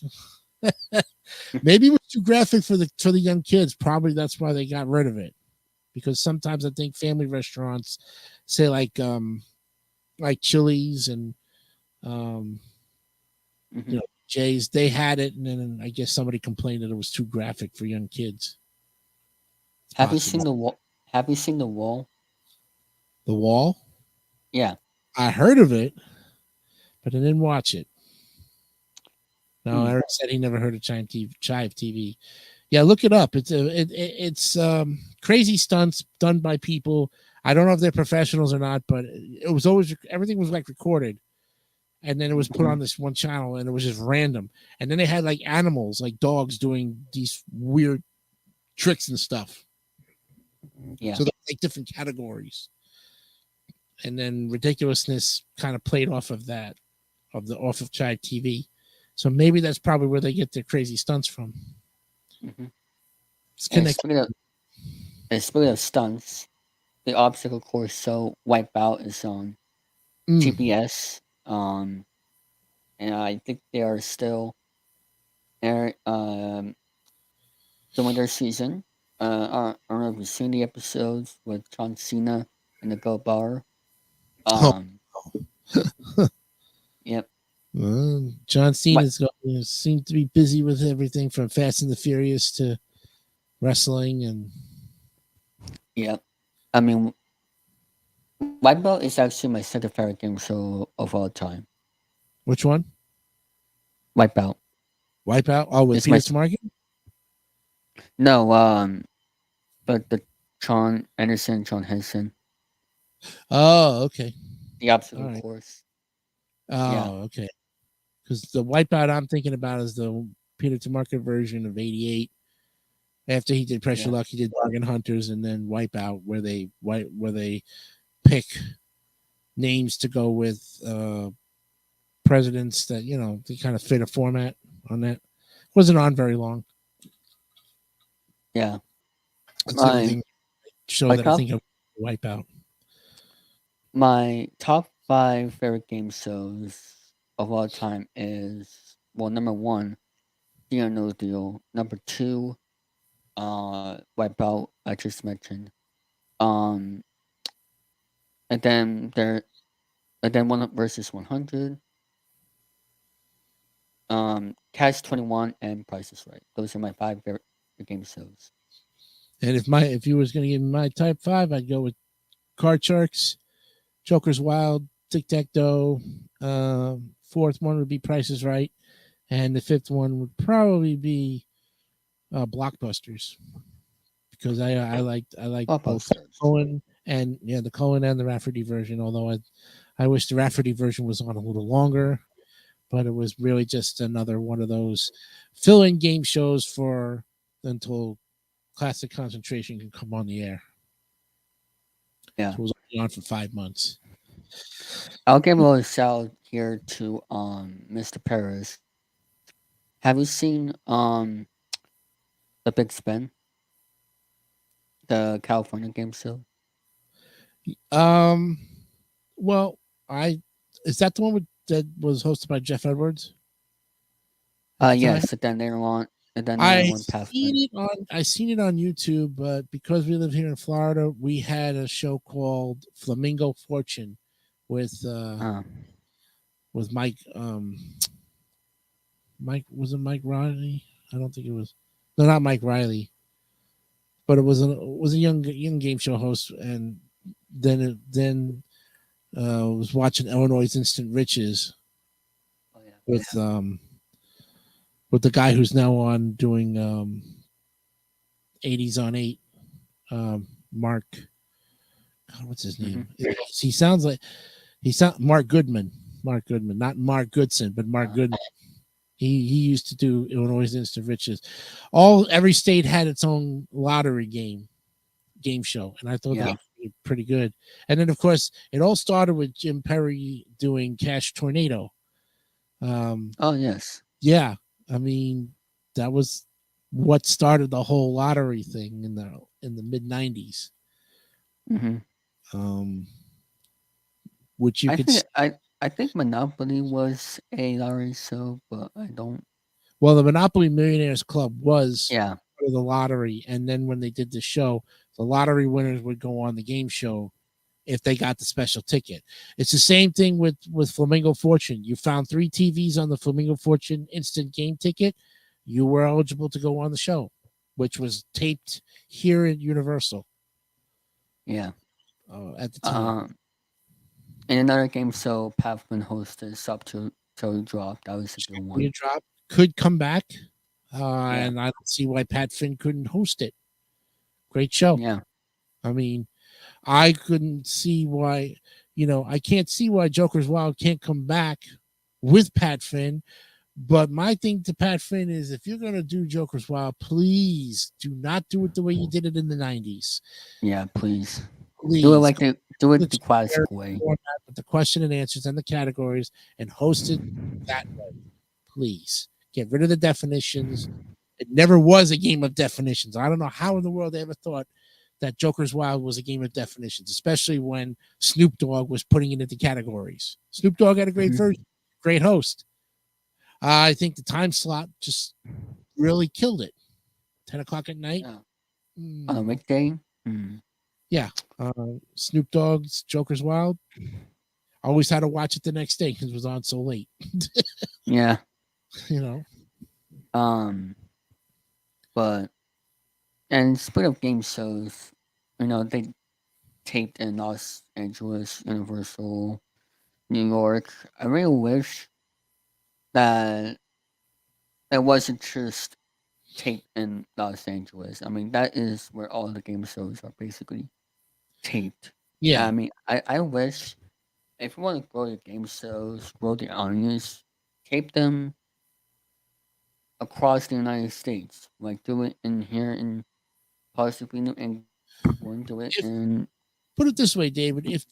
maybe it was too graphic for the young kids. Probably that's why they got rid of it. Because sometimes I think family restaurants, say like Chili's and um, Hmm. Jay's, they had it, and then I guess somebody complained that it was too graphic for young kids. It's Have you seen possible. the wall? Have you seen the wall? The Wall. Yeah. I heard of it, but I didn't watch it. No, Hmm. Eric said he never heard of Chive TV. Yeah, look it up. It's crazy stunts done by people. I don't know if they're professionals or not, but it was always everything was like recorded, and then it was put Hmm. on this one channel, and it was just random. And then they had like animals, like dogs, doing these weird tricks and stuff. Yeah. So like different categories, and then ridiculousness kind of played off of that, off of Chive TV. So maybe that's probably where they get their crazy stunts from. Hmm. It's And connected. speaking of stunts, the obstacle course so Wipeout is on Mm. TBS. And I think they are still air doing their season. I don't know if you've seen the episodes with John Cena and the Go Bar. Oh, Um, yep. John What? Cena's seems to be busy with everything from Fast and the Furious to wrestling and Yep. I mean, Wipeout is actually my second favorite game show of all time. which one? Wipeout Wipeout. Oh, with is my Peter Tamarkin. no. But the John Anderson, John Henson, Oh, okay. the All obstacle right. course. Yeah. Oh, okay. Because the Wipeout I'm thinking about is the Peter Tamarkin version of '88. After he did Pressure Yeah. Luck, he did Bargain Hunters, and then Wipeout, where they pick names to go with presidents that they kind of fit a format on that. Wasn't on very long. Yeah. That's the only My thing show my that I top think of Wipeout. my top five favorite game shows of all time is well, number one, Deal or No Deal. Number two, Wipeout. I just mentioned. Um, and then one versus 100. Catch 21 and Price is Right. Those are my five favorite game shows. And if you was going to give me my type five, I'd go with Card Sharks, Joker's Wild, Tic Tac Toe. Fourth one would be Price is Right, and the fifth one would probably be Blockbusters, because I like both Blockbusters. Cohen and the Cohen and the Rafferty version. Although I wish the Rafferty version was on a little longer, but it was really just another one of those fill-in game shows for until Classic Concentration can come on the air. Yeah. So it was only on for 5 months. I'll give a little shout here to Mr. Paris. Have you seen The Big Spin, the California game show? Um, well, I is that the one that was hosted by Jeff Edwards at the time? Yes, and then later I on seen Pathfinder. it on YouTube, but because we live here in Florida, we had a show called Flamingo Fortune with Uh, Mike Mike was it Mike Riley? I don't think it was. No, not Mike Riley, but it was a young game show host, and then was watching Illinois Instant Riches oh yeah. with the guy who's now on doing 80s on 8, Mark. God, what's his Mm-hmm. name? He sounds Mark Goodman. Mark Goodman, not Mark Goodson, but Mark Goodman. He used to do Illinois Instant Riches. Every state had its own lottery game show, and I thought that was pretty good. And then, of course, it all started with Jim Perry doing Cash Tornado. Oh yes. Yeah, I mean, that was what started the whole lottery thing in the mid '90s. Mm-hmm. Um, which you I could think I think Monopoly was a lottery show, but I don't. Well, the Monopoly Millionaires Club was Yeah. part of the lottery, and then when they did the show, the lottery winners would go on the game show if they got the special ticket. It's the same thing with Flamingo Fortune. You found 3 TVs on the Flamingo Fortune instant game ticket, you were eligible to go on the show, which was taped here at Universal Yeah. at the time. In another game show, Pathman hosted Sub to Drop. That was a good one. Drop could come back, Yeah. and I don't see why Pat Finn couldn't host it. Great show. Yeah. I mean, I couldn't see why, I can't see why Joker's Wild can't come back with Pat Finn. But my thing to Pat Finn is, if you're going to do Joker's Wild, please do not do it the way you did it in the 90s. Yeah, please. Please. Do it the classic way. With the question and answers and the categories, and host it that way. Please. Get rid of the definitions. It never was a game of definitions. I don't know how in the world they ever thought that Joker's Wild was a game of definitions, especially when Snoop Dogg was putting it into categories. Snoop Dogg had a great version, great host. I think the time slot just really killed it. 10 o'clock at night. On a weekday? Yeah. Snoop Dogg's Joker's Wild. I always had to watch it the next day because it was on so late. Yeah. But, and speaking of game shows, they taped in Los Angeles, Universal, New York. I really wish that it wasn't just taped in Los Angeles. I mean, that is where all the game shows are basically taped. Yeah. I mean, I wish if you want to grow your game shows, grow the audience, tape them across the United States. Like, do it in here in possibly New England, do it in. Put it this way, David. If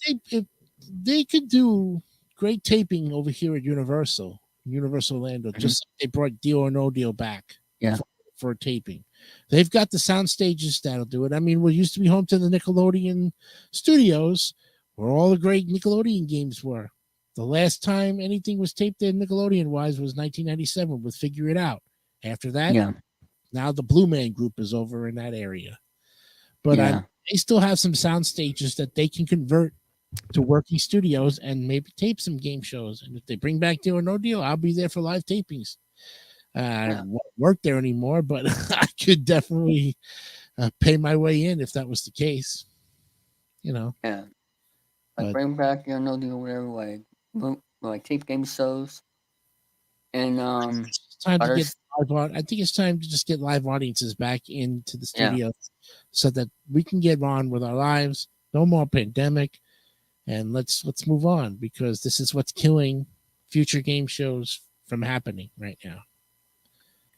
they could do great taping over here at Universal Orlando, just like they brought Deal or No Deal back for taping. They've got the sound stages that'll do it. I mean, we used to be home to the Nickelodeon studios where all the great Nickelodeon games were. The last time anything was taped there Nickelodeon-wise was 1997 with Figure It Out. After that, now the Blue Man Group is over in that area. But they still have some sound stages that they can convert to working studios and maybe tape some game shows. And if they bring back Deal or No Deal, I'll be there for live tapings. I Yeah, won't work there anymore, but I could definitely pay my way in if that was the case. You know, yeah. Like but bring back, no deal, whatever. Like tape game shows and it's time to other. get live on. I think it's time to just get live audiences back into the Yeah, studio so that we can get on with our lives. No more pandemic, and let's move on because this is what's killing future game shows from happening right now.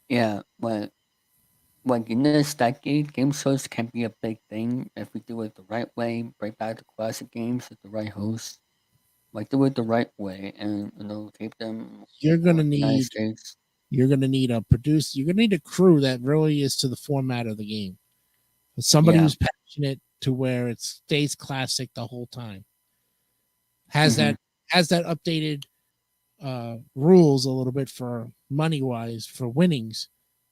yeah. Like in this decade, game shows can be a big thing if we do it the right way. Bring back the classic games with the right host. Like do it the right way, and tape them You're for gonna the United need States. you're gonna need a producer. You're gonna need a crew that really is to the format of the game. Somebody Yeah. who's passionate to where it stays classic the whole time. Has Hmm. that updated rules a little bit for money wise for winnings,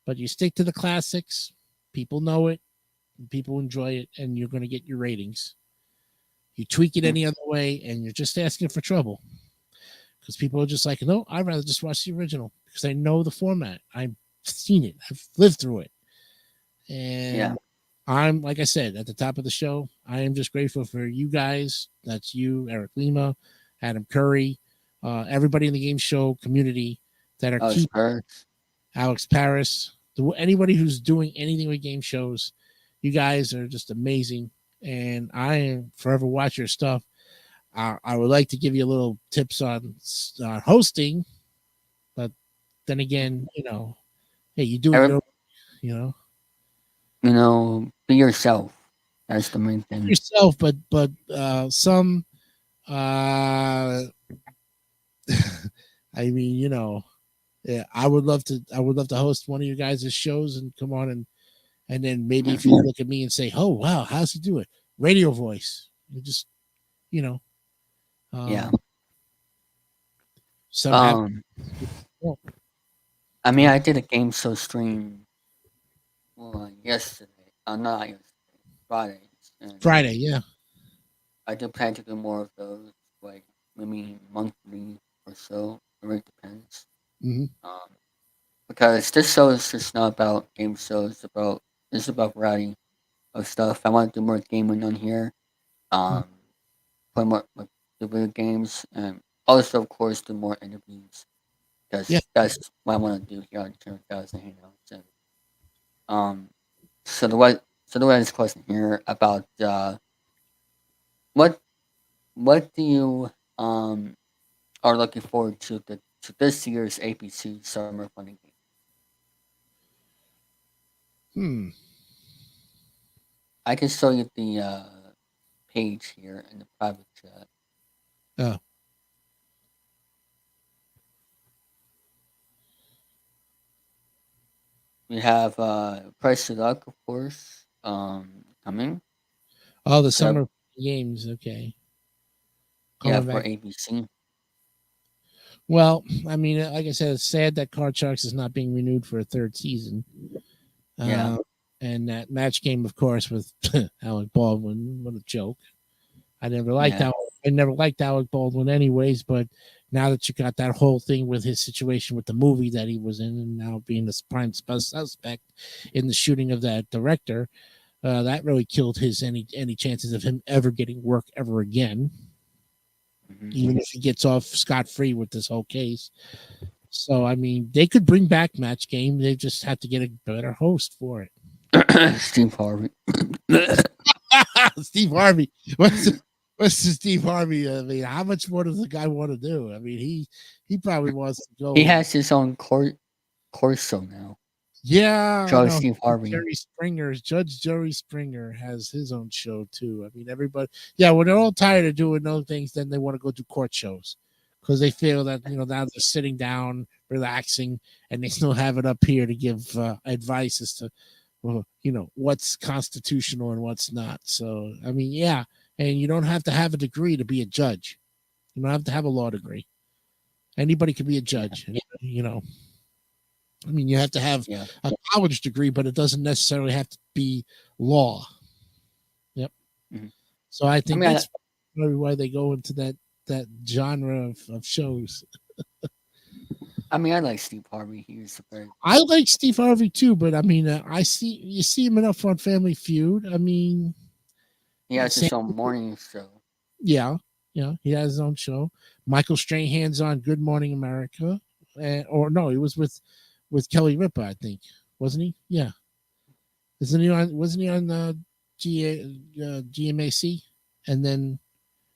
but you stick to the classics. People know it, people enjoy it, and you're going to get your ratings. You tweak it any other way, and you're just asking for trouble because people are just like, no, I'd rather just watch the original because I know the format. I've seen it, I've lived through it, Yeah. and I'm like I said at the top of the show. I am just grateful for you guys. That's you, Eric Lima, Adam Curry, everybody in the game show community that are Oh, keep Spurs. Alex Paris, anybody who's doing anything with game shows. You guys are just amazing, and I am forever watch your stuff. I would like to give you a little tips on hosting, but then again, hey, you do it Every, your, you know, be yourself. That's the main thing. yourself, but some uh I mean, yeah, I would love to host one of you guys' shows and come on and then maybe if you look at me and say, "Oh, wow, how's he do it?" Radio voice. You just, you know, Yeah. um some have Um. well, I mean, I did a game show stream yesterday. Not yesterday. Fridays, and Friday, yeah. I do plan to do more of those, like maybe monthly or so. It really depends. Hmm. Um. Because this show is just not about game shows. It's about variety of stuff. I want to do more gaming on here. Um. Play more like the video games, and also, of course, do more interviews. Yeah. Because that's what I want to do here on Chilling3000 Hangouts. And um, so the way this question here about what what do you are looking forward to this year's ABC Summer Funny Game? Hmm. I can show you the page here in the private chat. Oh, We have Price of Luck, of course, coming. oh, the So summer games. Okay, yeah, coming for back. ABC. Well, I mean, like I said, it's sad that Card Sharks is not being renewed for a third season. Yeah, Uh, and that match game, of course, with Alec Baldwin. What a joke! I never liked yeah, Alec. I never liked Alec Baldwin, anyways. But now that you got that whole thing with his situation with the movie that he was in, and now being the prime suspect in the shooting of that director, that really killed his any chances of him ever getting work ever again. hmm, Even if he gets off scot free with this whole case. So I mean, they could bring back Match Game. They just have to get a better host for it. Steve Harvey. Steve Harvey. What's the Steve Harvey? I mean, how much more does the guy want to do? I mean, he probably wants to He go. has his own course show now. Yeah, I Show know. Steve Harvey. Judge Jerry Springer has his own show too. I mean, everybody. Yeah, when they're all tired of doing those things, then they want to go do court shows because they feel that now they're sitting down, relaxing, and they still have it up here to give advice as to what's constitutional and what's not. So I mean, yeah, and you don't have to have a degree to be a judge. You don't have to have a law degree. Anybody can be a Yeah, judge. I mean, you have to have yeah, a college degree, but it doesn't necessarily have to be law. Yep. mhm. So I I think mean, that's probably why they go into that genre of shows. I mean, I like Steve Harvey. He was a very I good. like Steve Harvey too, but I mean, you see him enough on Family Feud. I mean, He has same, his own morning show. yeah, yeah, he has his own show. Michael Strahan's on Good Morning America, or no, he was with Kelly Ripa, I think, wasn't he? Yeah, isn't he on? Wasn't he on GMAC? And then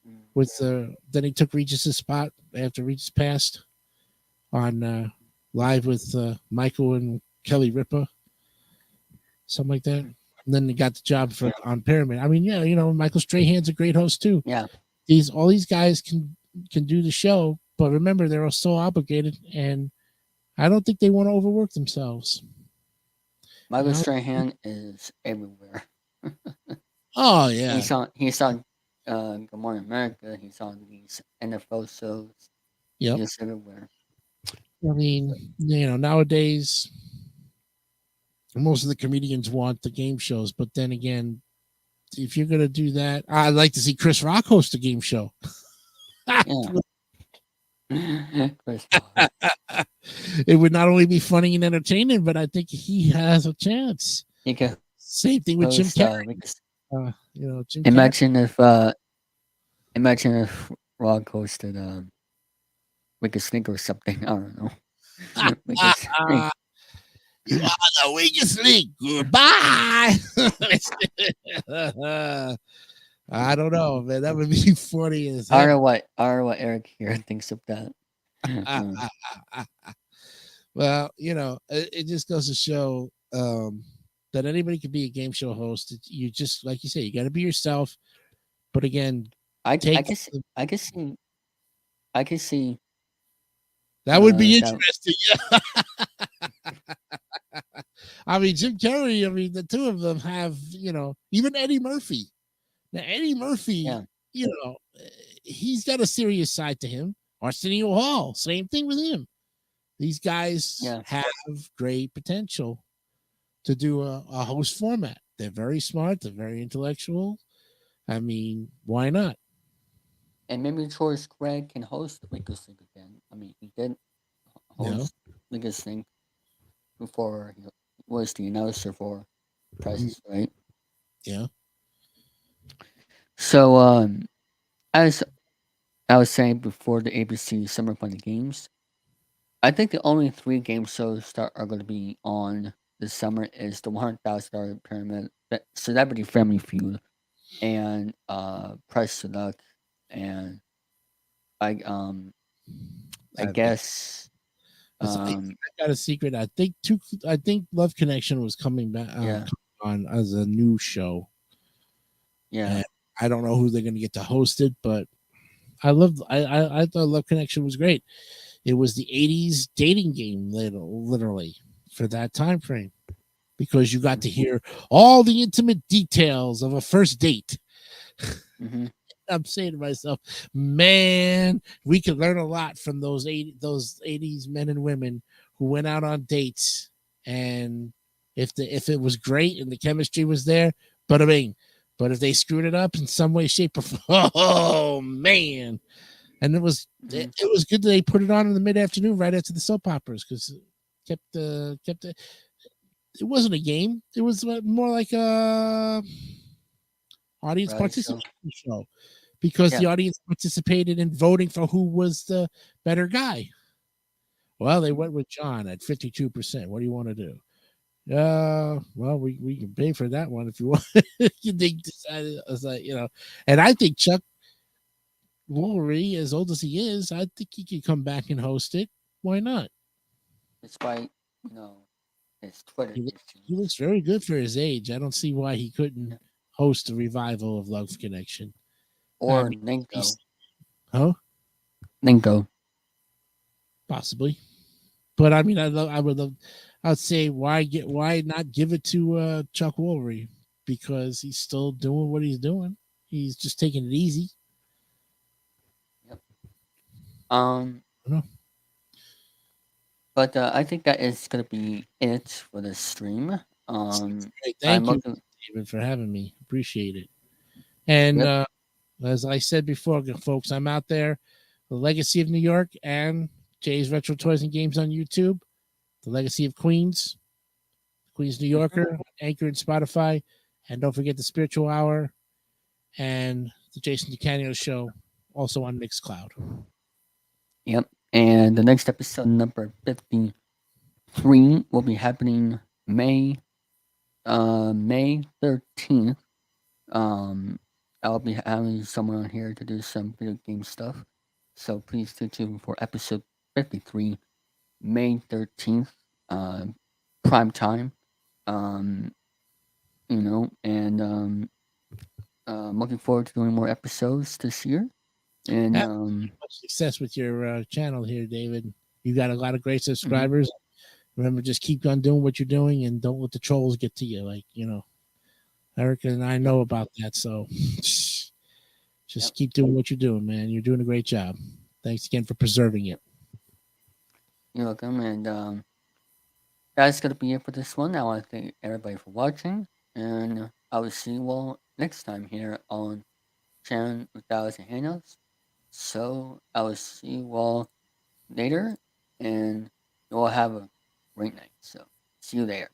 Mm, then he took Regis's spot after Regis passed on live with Michael and Kelly Ripa, something like that. mm, And then he got the job for on Pyramid. I mean, yeah, Michael Strahan's a great host too. yeah, All these guys can do the show, but remember they're all so obligated, and I don't think they want to overwork themselves. Michael I Strahan is everywhere. oh yeah, He's on Good Morning America. He's on these NFL shows. yep. He's everywhere. I mean, nowadays most of the comedians want the game shows, but then again, if you're gonna do that, I'd like to see Chris Rock host a game show. Yeah. Chris Rock. It would not only be funny and entertaining, but I think he has a chance. He could Same thing with Jim host. Carrey. Because Jim Carrey. imagine if Rock hosted Wicked Sneak or something. I don't know. Wicked Sneak. You are the weakest link. Goodbye. I don't know, man. That would be funny as I don't hell. know what Eric here thinks of that. Well, it just goes to show that anybody can be a game show host. You just, like you say, you got to be yourself. But again, I take guess I can see that would be that. interesting. I mean, Jim Carrey. I mean, the two of them have, even Eddie Murphy. Now, Eddie Murphy, Yeah, he's got a serious side to him. Arsenio Hall, same thing with him. These guys yeah, have great potential to do a host format. They're very smart. They're very intellectual. I mean, why not? and maybe George Gregg can host Wicked Sneak again. I mean, he did Yeah. host Wicked Sneak before he was the announcer for Prices Right. Yeah. So, as I was saying before the ABC Summer Fun Games, I think the only three game shows that are going to be on this summer is the $100,000 Pyramid, Celebrity Family Feud, and Price to Luck, and I I I, guess I got a secret. I think Love Connection was coming back yeah, on as a new show. yeah, And I don't know who they're going to get to host it, but I thought Love Connection was great. It was the 80s dating game, literally, for that time frame, because you got mm-hmm, to hear all the intimate details of a first date. mm-hmm, I'm saying to myself, man, we could learn a lot from those 80s men and women who went out on dates, and if it was great and the chemistry was there, but I mean, but if they screwed it up in some way, shape, or form, oh man. And mm-hmm. it was good that they put it on in the mid afternoon right after the soap operas, because it kept it wasn't a game. It was more like a audience Right. So participation show, because yeah, the audience participated in voting for who was the better guy. Well, they went with John at 52%. What do you want to do? Well, we can pay for that one if you want. They decided, I was like, and I think Chuck Woolery, as old as he is, I think he could come back and host it. Why not? despite you know his Twitter He issues, looks very good for his age. I don't see why he couldn't yeah. host a revival of Love Connection. I Or mean, Ninko, huh? Ninko. Possibly. But I mean, I would love. I'd say why not give it to Chuck Woolery, because he's still doing what he's doing. He's just taking it easy. Yep. Um, You know? but I think that is gonna be it for the stream. Hey, I'm thank you, looking. David, for having me. Appreciate it. And Yep. as I said before, folks, I'm out there, the Legacy of New York and Jay's Retro Toys and Games on YouTube, The Legacy of Queens, Queens New Mhm. Yorker, Anchor and Spotify, and don't forget the Spiritual Hour and the Jason DeCanio Show, also on Mixcloud. Yep. And the next episode, number 53, will be happening May 13th. I'll be having someone on here to do some video game stuff. So please stay tuned for episode 53, May 13th, prime time. Um, and I'm looking forward to doing more episodes this year. And Have much success with your channel here, David. You got a lot of great mhm, subscribers. Remember, just keep on doing what you're doing and don't let the trolls get to you. Like, Erica and I yep, know about that. So yep, just keep doing what you're doing, man. You're doing a great job. Thanks again for preserving it. you're welcome. And that's going to be it for this one. I want to thank everybody for watching. And I will see you all next time here on Chilling3000 Hangouts. So I will see you all later. And you all have a great night. So see you there.